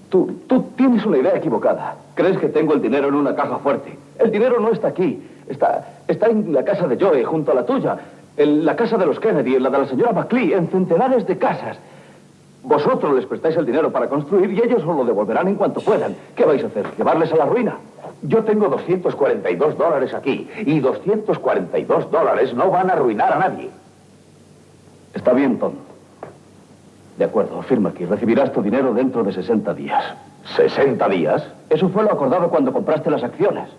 Tú tienes una idea equivocada. Crees que tengo el dinero en una caja fuerte. El dinero no está aquí. Está en la casa de Joey, junto a la tuya. En la casa de los Kennedy, en la de la señora McLean, en centenares de casas. Vosotros les prestáis el dinero para construir y ellos os lo devolverán en cuanto puedan. ¿Qué vais a hacer? ¿Llevarles a la ruina? Yo tengo $242 aquí y $242 no van a arruinar a nadie. Está bien, Tom. De acuerdo, firma aquí. Recibirás tu dinero dentro de 60 días. ¿60 días? Eso fue lo acordado cuando compraste las acciones.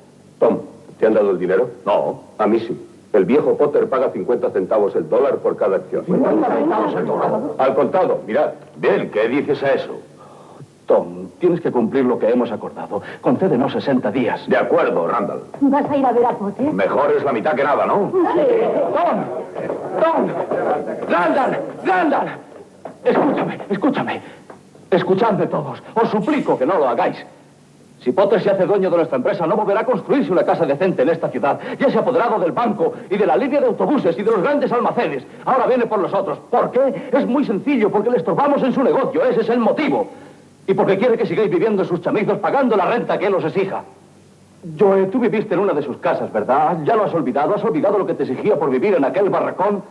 Tom, ¿te han dado el dinero? No. A mí sí. El viejo Potter paga 50 centavos el dólar por cada acción. 50 centavos el dólar. Al contado, mirad. Bien, ¿qué dices a eso? Tom, tienes que cumplir lo que hemos acordado. Concédenos 60 días. De acuerdo, Randall. ¿Vas a ir a ver a Potter? Mejor es la mitad que nada, ¿no? ¡Tom! ¡Randall! Escúchame. Escuchadme todos. Os suplico que no lo hagáis. Si Potter se hace dueño de nuestra empresa, no volverá a construirse una casa decente en esta ciudad. Ya se ha apoderado del banco y de la línea de autobuses y de los grandes almacenes. Ahora viene por nosotros. ¿Por qué? Es muy sencillo, porque le estorbamos en su negocio. Ese es el motivo. Y porque quiere que sigáis viviendo en sus chamizos pagando la renta que él os exija. Joe, tú viviste en una de sus casas, ¿verdad? Ya lo has olvidado. ¿Has olvidado lo que te exigía por vivir en aquel barracón?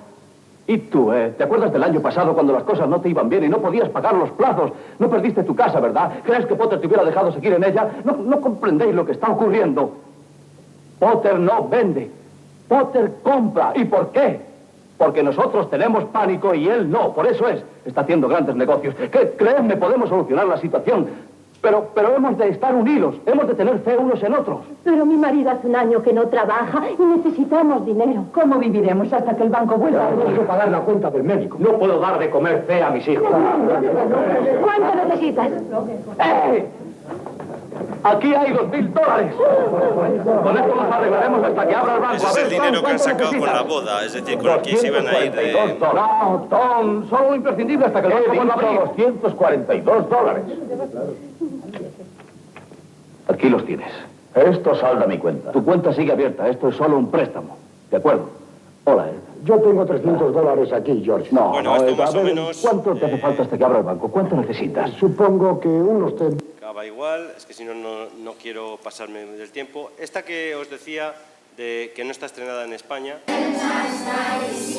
Y tú, ¿te acuerdas del año pasado cuando las cosas no te iban bien y no podías pagar los plazos? No perdiste tu casa, ¿verdad? ¿Crees que Potter te hubiera dejado seguir en ella? No comprendéis lo que está ocurriendo. Potter no vende. Potter compra. ¿Y por qué? Porque nosotros tenemos pánico y él no. Por eso está haciendo grandes negocios. Creedme, podemos solucionar la situación. Pero hemos de estar unidos. Hemos de tener fe unos en otros. Pero mi marido hace un año que no trabaja y necesitamos dinero. ¿Cómo viviremos hasta que el banco vuelva? Tengo que pagar la cuenta del médico. No puedo dar de comer fe a mis hijos. ¿Cuánto necesitas? ¡Eh! Aquí hay $2.000. Con esto nos arreglaremos hasta que abra el banco. Ese es el dinero que han sacado con la boda, es decir, con el que se iban a ir de... No, Tom, solo lo imprescindible hasta que el banco vuelva a abrir. $242. Aquí los tienes. Esto salda mi cuenta. Tu cuenta sigue abierta. Esto es solo un préstamo. ¿De acuerdo? Hola, Ed. Yo tengo $300 aquí, George. No, Bueno, no, esto Ed, más a o ver, menos, ¿cuánto te hace falta hasta que abra el banco? ¿Cuánto necesitas? Supongo que unos 3. Acaba igual, es que si no, no quiero pasarme del tiempo. Esta que os decía, de que no está estrenada en España,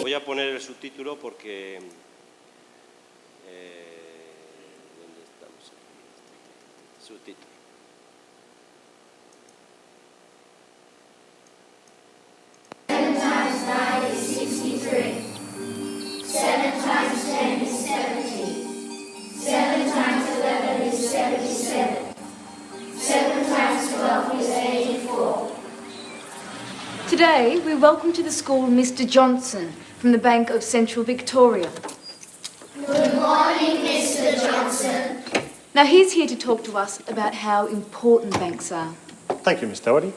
voy a poner el subtítulo porque... ¿dónde estamos? Subtítulo. Today, we welcome to the school Mr. Johnson from the Bank of Central Victoria. Good morning, Mr. Johnson. Now, he's here to talk to us about how important banks are. Thank you, Miss Doherty.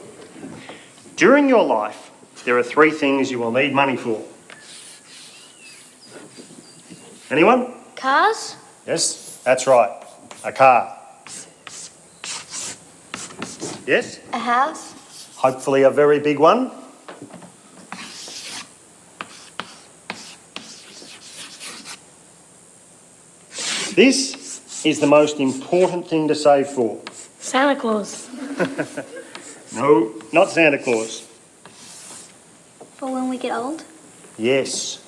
During your life, there are 3 things you will need money for. Anyone? Cars? Yes, that's right. A car. Yes? A house? Hopefully a very big one. This is the most important thing to save for. Santa Claus. No, not Santa Claus. For when we get old? Yes,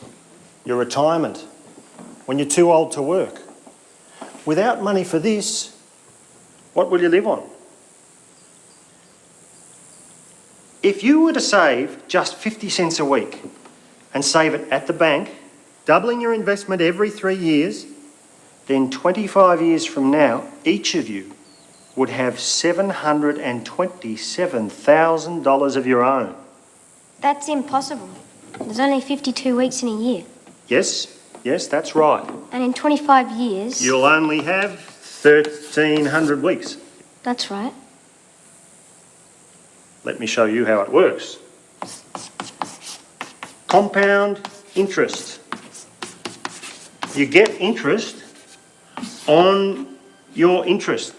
your retirement, when you're too old to work. Without money for this, what will you live on? If you were to save just 50 cents a week and save it at the bank, doubling your investment every 3 years, then 25 years from now, each of you would have $727,000 of your own. That's impossible. There's only 52 weeks in a year. Yes, that's right. And in 25 years... You'll only have 1,300 weeks. That's right. Let me show you how it works. Compound interest. You get interest on your interest.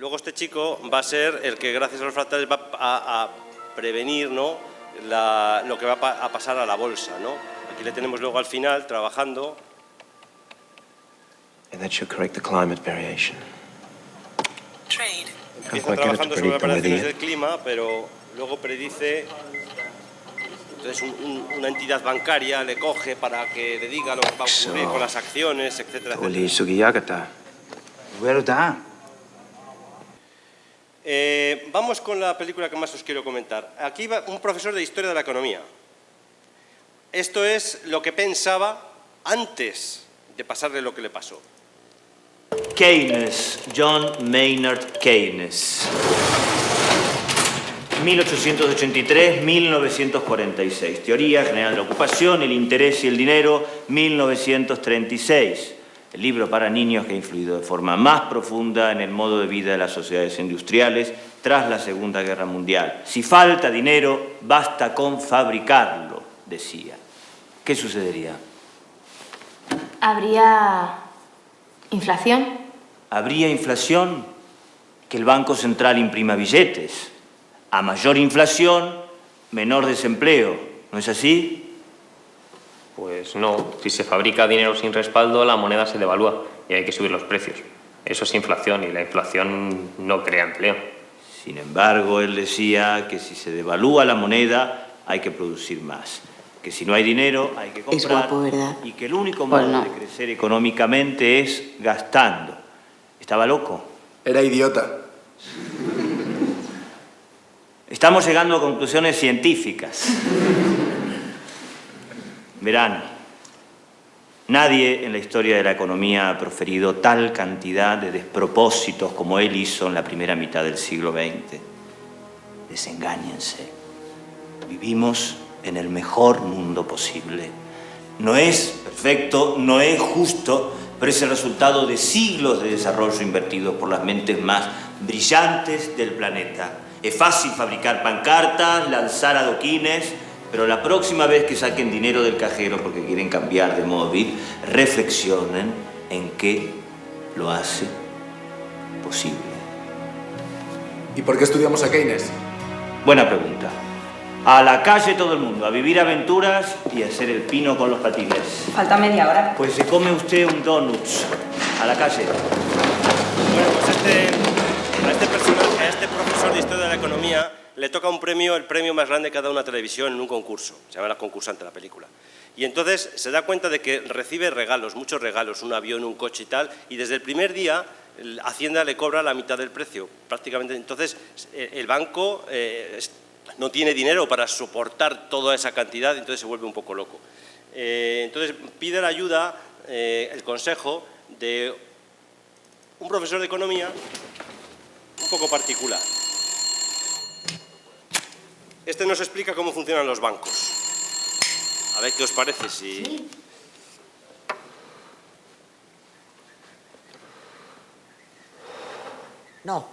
Luego este chico va a ser el que, gracias a los fractales, va a prevenir, ¿no?, lo que va a pasar a la bolsa, ¿no? Aquí le tenemos luego al final trabajando. And that should correct the climate variation. Empieza trabajando sobre operaciones del clima, pero luego predice. Entonces una entidad bancaria le coge para que le diga lo que va a ocurrir con las acciones, etcétera, etcétera. Vamos con la película que más os quiero comentar. Aquí va un profesor de Historia de la Economía. Esto es lo que pensaba antes de pasarle lo que le pasó. Keynes, John Maynard Keynes. 1883-1946. Teoría general de la ocupación, el interés y el dinero, 1936. El libro para niños que ha influido de forma más profunda en el modo de vida de las sociedades industriales tras la Segunda Guerra Mundial. Si falta dinero, basta con fabricarlo, decía. ¿Qué sucedería? ¿Habría inflación? Habría inflación, que el Banco Central imprima billetes. A mayor inflación, menor desempleo. ¿No es así? Pues no. Si se fabrica dinero sin respaldo, la moneda se devalúa y hay que subir los precios. Eso es inflación y la inflación no crea empleo. Sin embargo, él decía que si se devalúa la moneda hay que producir más, que si no hay dinero hay que comprar. Es guapo, ¿verdad? Y que el único modo de crecer económicamente es gastando. ¿Estaba loco? Era idiota. Estamos llegando a conclusiones científicas. Verán, nadie en la historia de la economía ha proferido tal cantidad de despropósitos como él hizo en la primera mitad del siglo XX. Desengáñense. Vivimos en el mejor mundo posible. No es perfecto, no es justo, pero es el resultado de siglos de desarrollo invertidos por las mentes más brillantes del planeta. Es fácil fabricar pancartas, lanzar adoquines, pero la próxima vez que saquen dinero del cajero porque quieren cambiar de móvil, reflexionen en qué lo hace posible. ¿Y por qué estudiamos a Keynes? Buena pregunta. A la calle todo el mundo, a vivir aventuras y a hacer el pino con los patines. Falta media hora. Pues se come usted un donuts. A la calle. Bueno, pues a este personaje, a este profesor de Historia de la Economía, le toca un premio, el premio más grande que ha dado una televisión en un concurso. Se llama La Concursante, la película. Y entonces se da cuenta de que recibe regalos, muchos regalos, un avión, un coche y tal, y desde el primer día Hacienda le cobra la mitad del precio, prácticamente. Entonces el banco no tiene dinero para soportar toda esa cantidad, entonces se vuelve un poco loco. Entonces pide la ayuda, el consejo de un profesor de economía un poco particular. Este nos explica cómo funcionan los bancos. A ver qué os parece si... Sí. No.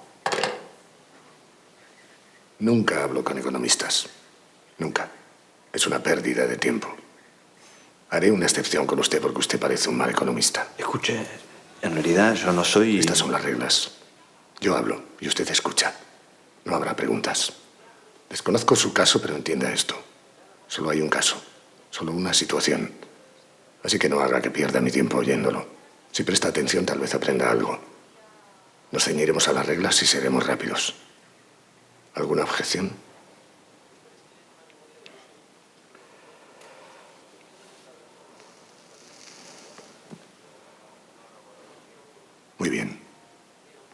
Nunca hablo con economistas. Nunca. Es una pérdida de tiempo. Haré una excepción con usted porque usted parece un mal economista. Escuche, en realidad yo no soy... Estas son las reglas. Yo hablo y usted escucha. No habrá preguntas. Desconozco su caso, pero entienda esto. Solo hay un caso. Solo una situación. Así que no haga que pierda mi tiempo oyéndolo. Si presta atención, tal vez aprenda algo. Nos ceñiremos a las reglas y seremos rápidos. ¿Alguna objeción? Muy bien.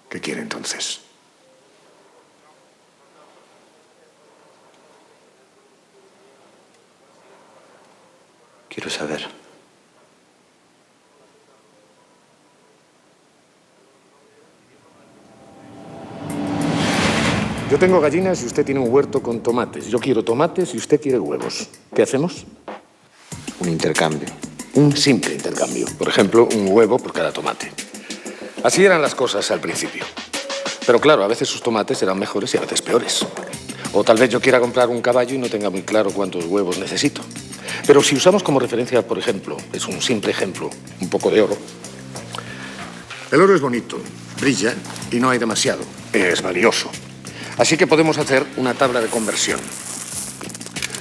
¿Qué quiere entonces? Quiero saber. Yo tengo gallinas y usted tiene un huerto con tomates. Yo quiero tomates y usted quiere huevos. ¿Qué hacemos? Un intercambio. Un simple intercambio. Por ejemplo, un huevo por cada tomate. Así eran las cosas al principio. Pero claro, a veces sus tomates eran mejores y a veces peores. O tal vez yo quiera comprar un caballo y no tenga muy claro cuántos huevos necesito. Pero si usamos como referencia, por ejemplo, es un simple ejemplo, un poco de oro. El oro es bonito, brilla y no hay demasiado. Es valioso. Así que podemos hacer una tabla de conversión.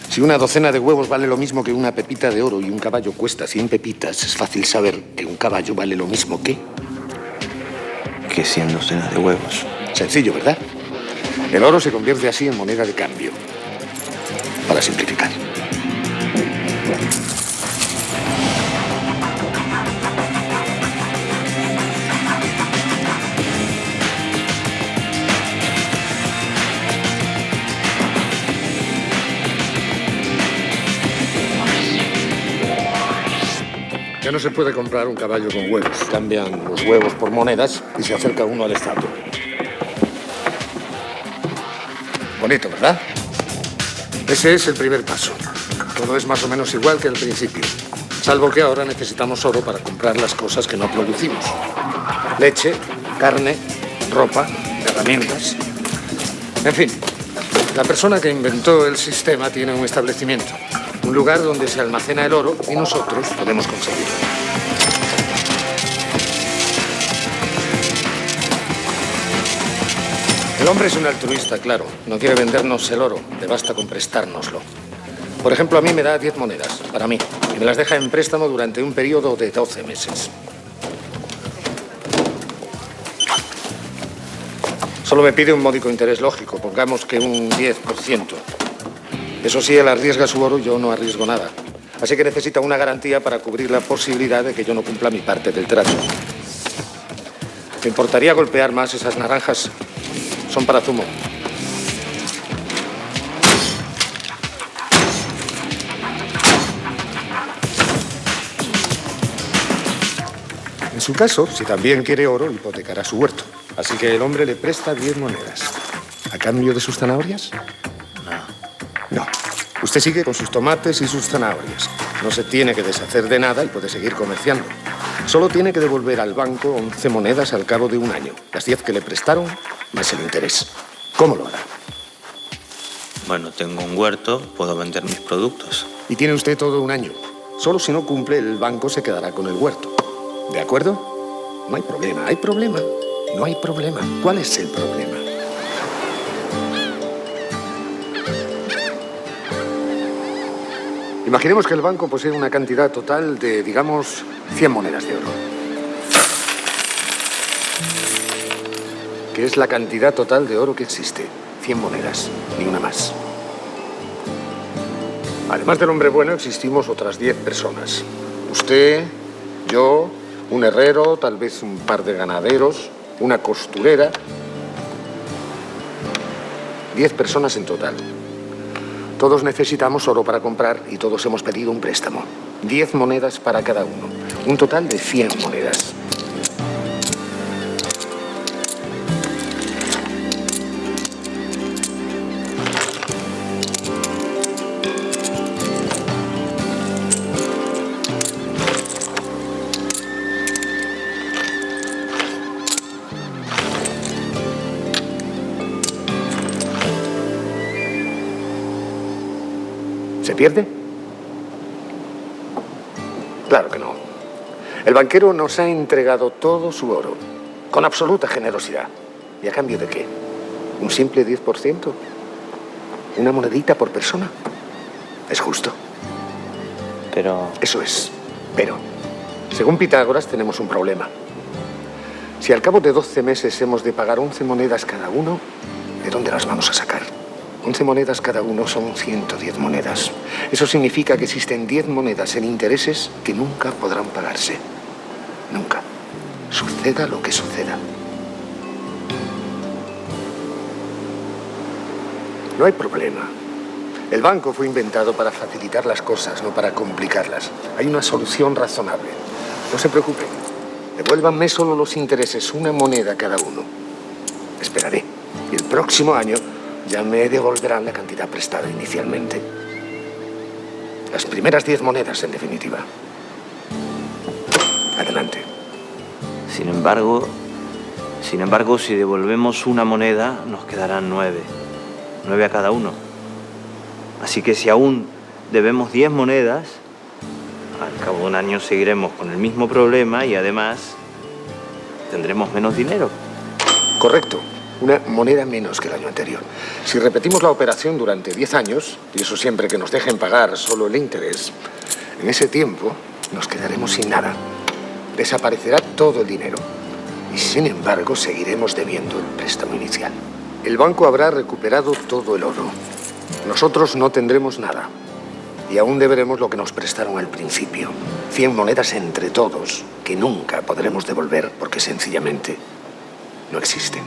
Si una docena de huevos vale lo mismo que una pepita de oro y un caballo cuesta 100 pepitas, es fácil saber que un caballo vale lo mismo que 100 docenas de huevos. Sencillo, ¿verdad? El oro se convierte así en moneda de cambio. Para simplificar. Ya no se puede comprar un caballo con huevos. Cambian los huevos por monedas y se acerca uno al Estado. Bonito, ¿verdad? Ese es el primer paso. Todo es más o menos igual que al principio. Salvo que ahora necesitamos oro para comprar las cosas que no producimos. Leche, carne, ropa, herramientas. En fin, la persona que inventó el sistema tiene un establecimiento. Un lugar donde se almacena el oro y nosotros podemos conseguirlo. El hombre es un altruista, claro. No quiere vendernos el oro, le basta con prestárnoslo. Por ejemplo, a mí me da 10 monedas, para mí, y me las deja en préstamo durante un periodo de 12 meses. Solo me pide un módico interés lógico, pongamos que un 10%. Eso sí, él arriesga su oro y yo no arriesgo nada. Así que necesita una garantía para cubrir la posibilidad de que yo no cumpla mi parte del trato. ¿Te importaría golpear más esas naranjas? Son para zumo. En su caso, si también quiere oro, hipotecará su huerto. Así que el hombre le presta 10 monedas. ¿A cambio de sus zanahorias? No. Usted sigue con sus tomates y sus zanahorias. No se tiene que deshacer de nada y puede seguir comerciando. Solo tiene que devolver al banco 11 monedas al cabo de un año. Las 10 que le prestaron, más el interés. ¿Cómo lo hará? Bueno, tengo un huerto, puedo vender mis productos. Y tiene usted todo un año. Solo si no cumple, el banco se quedará con el huerto. ¿De acuerdo? No hay problema. ¿Hay problema? No hay problema. ¿Cuál es el problema? Imaginemos que el banco posee una cantidad total de, digamos, 100 monedas de oro. Que es la cantidad total de oro que existe. 100 monedas, ni una más. Además del hombre bueno, existimos otras 10 personas. Usted, yo, un herrero, tal vez un par de ganaderos, una costurera. 10 personas en total. Todos necesitamos oro para comprar y todos hemos pedido un préstamo. 10 monedas para cada uno. Un total de 100 monedas. ¿Se pierde? Claro que no. El banquero nos ha entregado todo su oro, con absoluta generosidad. ¿Y a cambio de qué? ¿Un simple 10%? ¿Una monedita por persona? ¿Es justo? Pero... Eso es. Pero, según Pitágoras, tenemos un problema. Si al cabo de 12 meses hemos de pagar 11 monedas cada uno, ¿de dónde las vamos a sacar? 11 monedas cada uno son 110 monedas. Eso significa que existen 10 monedas en intereses que nunca podrán pagarse. Nunca. Suceda lo que suceda. No hay problema. El banco fue inventado para facilitar las cosas, no para complicarlas. Hay una solución razonable. No se preocupen. Devuélvanme solo los intereses, una moneda cada uno. Esperaré. Y el próximo año ya me devolverán la cantidad prestada inicialmente. Las primeras 10 monedas, en definitiva. Adelante. Sin embargo, si devolvemos una moneda, nos quedarán 9. 9 a cada uno. Así que si aún debemos 10 monedas, al cabo de un año seguiremos con el mismo problema y además tendremos menos dinero. Correcto. Una moneda menos que el año anterior. Si repetimos la operación durante 10 años, y eso siempre que nos dejen pagar solo el interés, en ese tiempo nos quedaremos sin nada. Desaparecerá todo el dinero. Y sin embargo, seguiremos debiendo el préstamo inicial. El banco habrá recuperado todo el oro. Nosotros no tendremos nada. Y aún deberemos lo que nos prestaron al principio. 100 monedas entre todos, que nunca podremos devolver porque sencillamente no existen.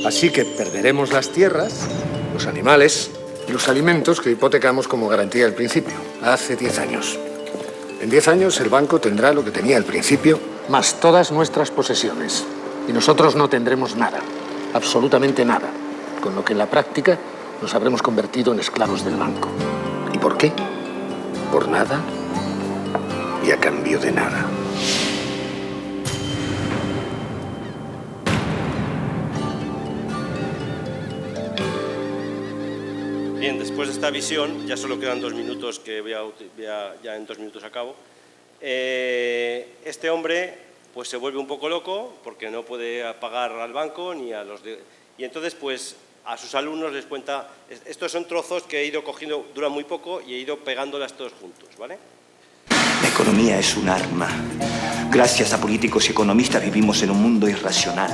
Así que perderemos las tierras, los animales y los alimentos que hipotecamos como garantía al principio, hace 10 años. En 10 años el banco tendrá lo que tenía al principio, más todas nuestras posesiones. Y nosotros no tendremos nada, absolutamente nada, con lo que en la práctica nos habremos convertido en esclavos del banco. ¿Y por qué? Por nada y a cambio de nada. Bien, después de esta visión, ya solo quedan 2 minutos que ya en 2 minutos acabo. Este hombre pues se vuelve un poco loco porque no puede pagar al banco ni a los y entonces pues a sus alumnos les cuenta, estos son trozos que he ido cogiendo, duran muy poco y he ido pegándolas todos juntos, ¿vale? Me economía es un arma. Gracias a políticos y economistas vivimos en un mundo irracional.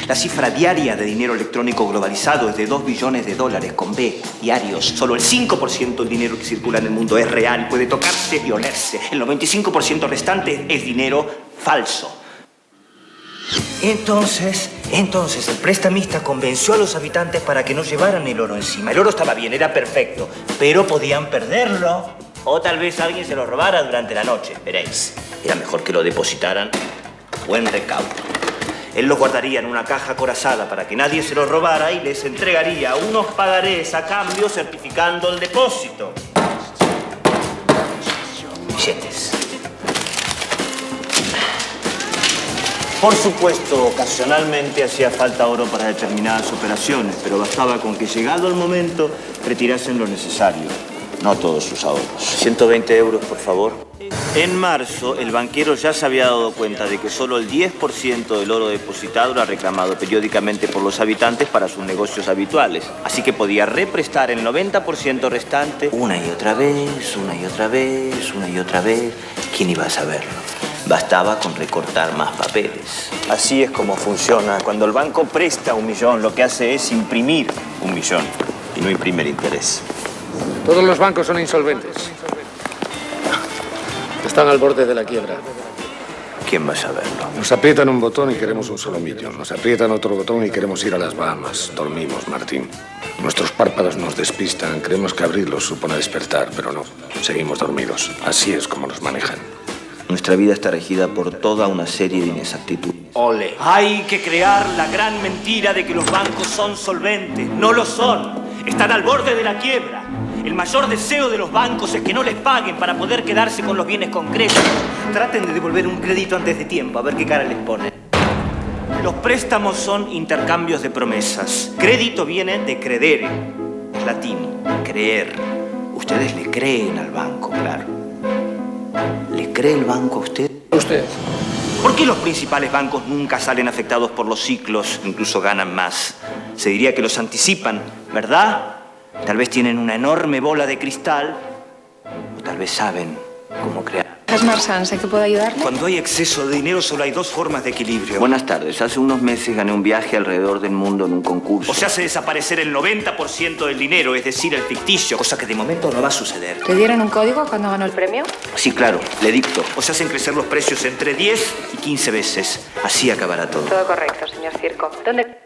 La cifra diaria de dinero electrónico globalizado es de 2 billones de dólares con B, diarios. Solo el 5% del dinero que circula en el mundo es real, puede tocarse y olerse. El 95% restante es dinero falso. Entonces el prestamista convenció a los habitantes para que no llevaran el oro encima. El oro estaba bien, era perfecto, pero podían perderlo. O tal vez alguien se lo robara durante la noche, veréis. Era mejor que lo depositaran. Buen recaudo. Él lo guardaría en una caja acorazada para que nadie se lo robara y les entregaría unos pagarés a cambio certificando el depósito. Billetes. Por supuesto, ocasionalmente hacía falta oro para determinadas operaciones, pero bastaba con que, llegado el momento, retirasen lo necesario. No todos sus ahorros. 120 euros, por favor. En marzo, el banquero ya se había dado cuenta de que solo el 10% del oro depositado era reclamado periódicamente por los habitantes para sus negocios habituales. Así que podía represtar el 90% restante una y otra vez, una y otra vez, una y otra vez. ¿Quién iba a saberlo? Bastaba con recortar más papeles. Así es como funciona. Cuando el banco presta 1 millón, lo que hace es imprimir 1 millón y no imprime el interés. Todos los bancos son insolventes. Están al borde de la quiebra. ¿Quién va a saberlo? Nos aprietan un botón y queremos un solo millón. Nos aprietan otro botón y queremos ir a las Bahamas. Dormimos, Martín. Nuestros párpados nos despistan. Creemos que abrirlos supone despertar, pero no. Seguimos dormidos. Así es como nos manejan. Nuestra vida está regida por toda una serie de inexactitudes. ¡Ole! Hay que crear la gran mentira de que los bancos son solventes. No lo son. Están al borde de la quiebra. El mayor deseo de los bancos es que no les paguen para poder quedarse con los bienes concretos. Traten de devolver un crédito antes de tiempo, a ver qué cara les ponen. Los préstamos son intercambios de promesas. Crédito viene de credere, es latín, creer. Ustedes le creen al banco, claro. ¿Le cree el banco a usted? Usted. ¿Por qué los principales bancos nunca salen afectados por los ciclos, incluso ganan más? Se diría que los anticipan, ¿verdad? Tal vez tienen una enorme bola de cristal, o tal vez saben cómo crear. ¿Es Marsan? ¿Sé que puedo ayudarle? Cuando hay exceso de dinero solo hay dos formas de equilibrio. Buenas tardes. Hace unos meses gané un viaje alrededor del mundo en un concurso. O se hace desaparecer el 90% del dinero, es decir, el ficticio, cosa que de momento no va a suceder. ¿Le dieron un código cuando ganó el premio? Sí, claro, le dicto. O se hacen crecer los precios entre 10 y 15 veces. Así acabará todo. Todo correcto, señor Circo. ¿Dónde?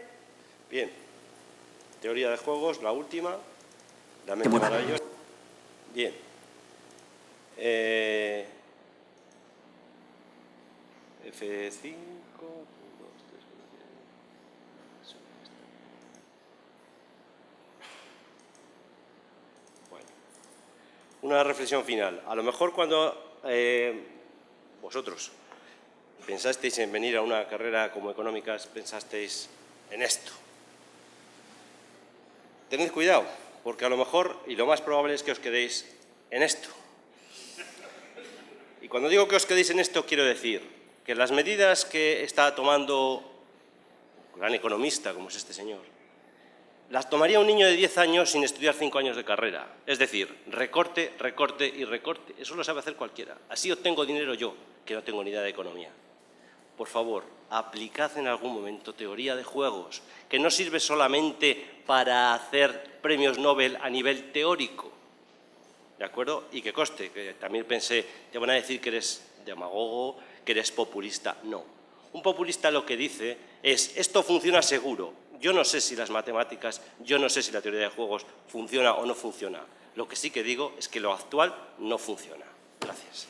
Bien. Teoría de juegos, la última. La mente maravillosa. Bien. F5. Bueno. Una reflexión final. A lo mejor cuando vosotros pensasteis en venir a una carrera como Económicas, pensasteis en esto. Tened cuidado, porque a lo mejor, y lo más probable es que os quedéis en esto. Y cuando digo que os quedéis en esto, quiero decir que las medidas que está tomando un gran economista, como es este señor, las tomaría un niño de 10 años sin estudiar 5 años de carrera. Es decir, recorte, recorte y recorte. Eso lo sabe hacer cualquiera. Así obtengo dinero yo, que no tengo ni idea de economía. Por favor, aplicad en algún momento teoría de juegos, que no sirve solamente para hacer premios Nobel a nivel teórico, ¿de acuerdo? Y que conste, que también pensé, te van a decir que eres demagogo, que eres populista. No. Un populista lo que dice es, esto funciona seguro. Yo no sé si las matemáticas, yo no sé si la teoría de juegos funciona o no funciona. Lo que sí que digo es que lo actual no funciona. Gracias.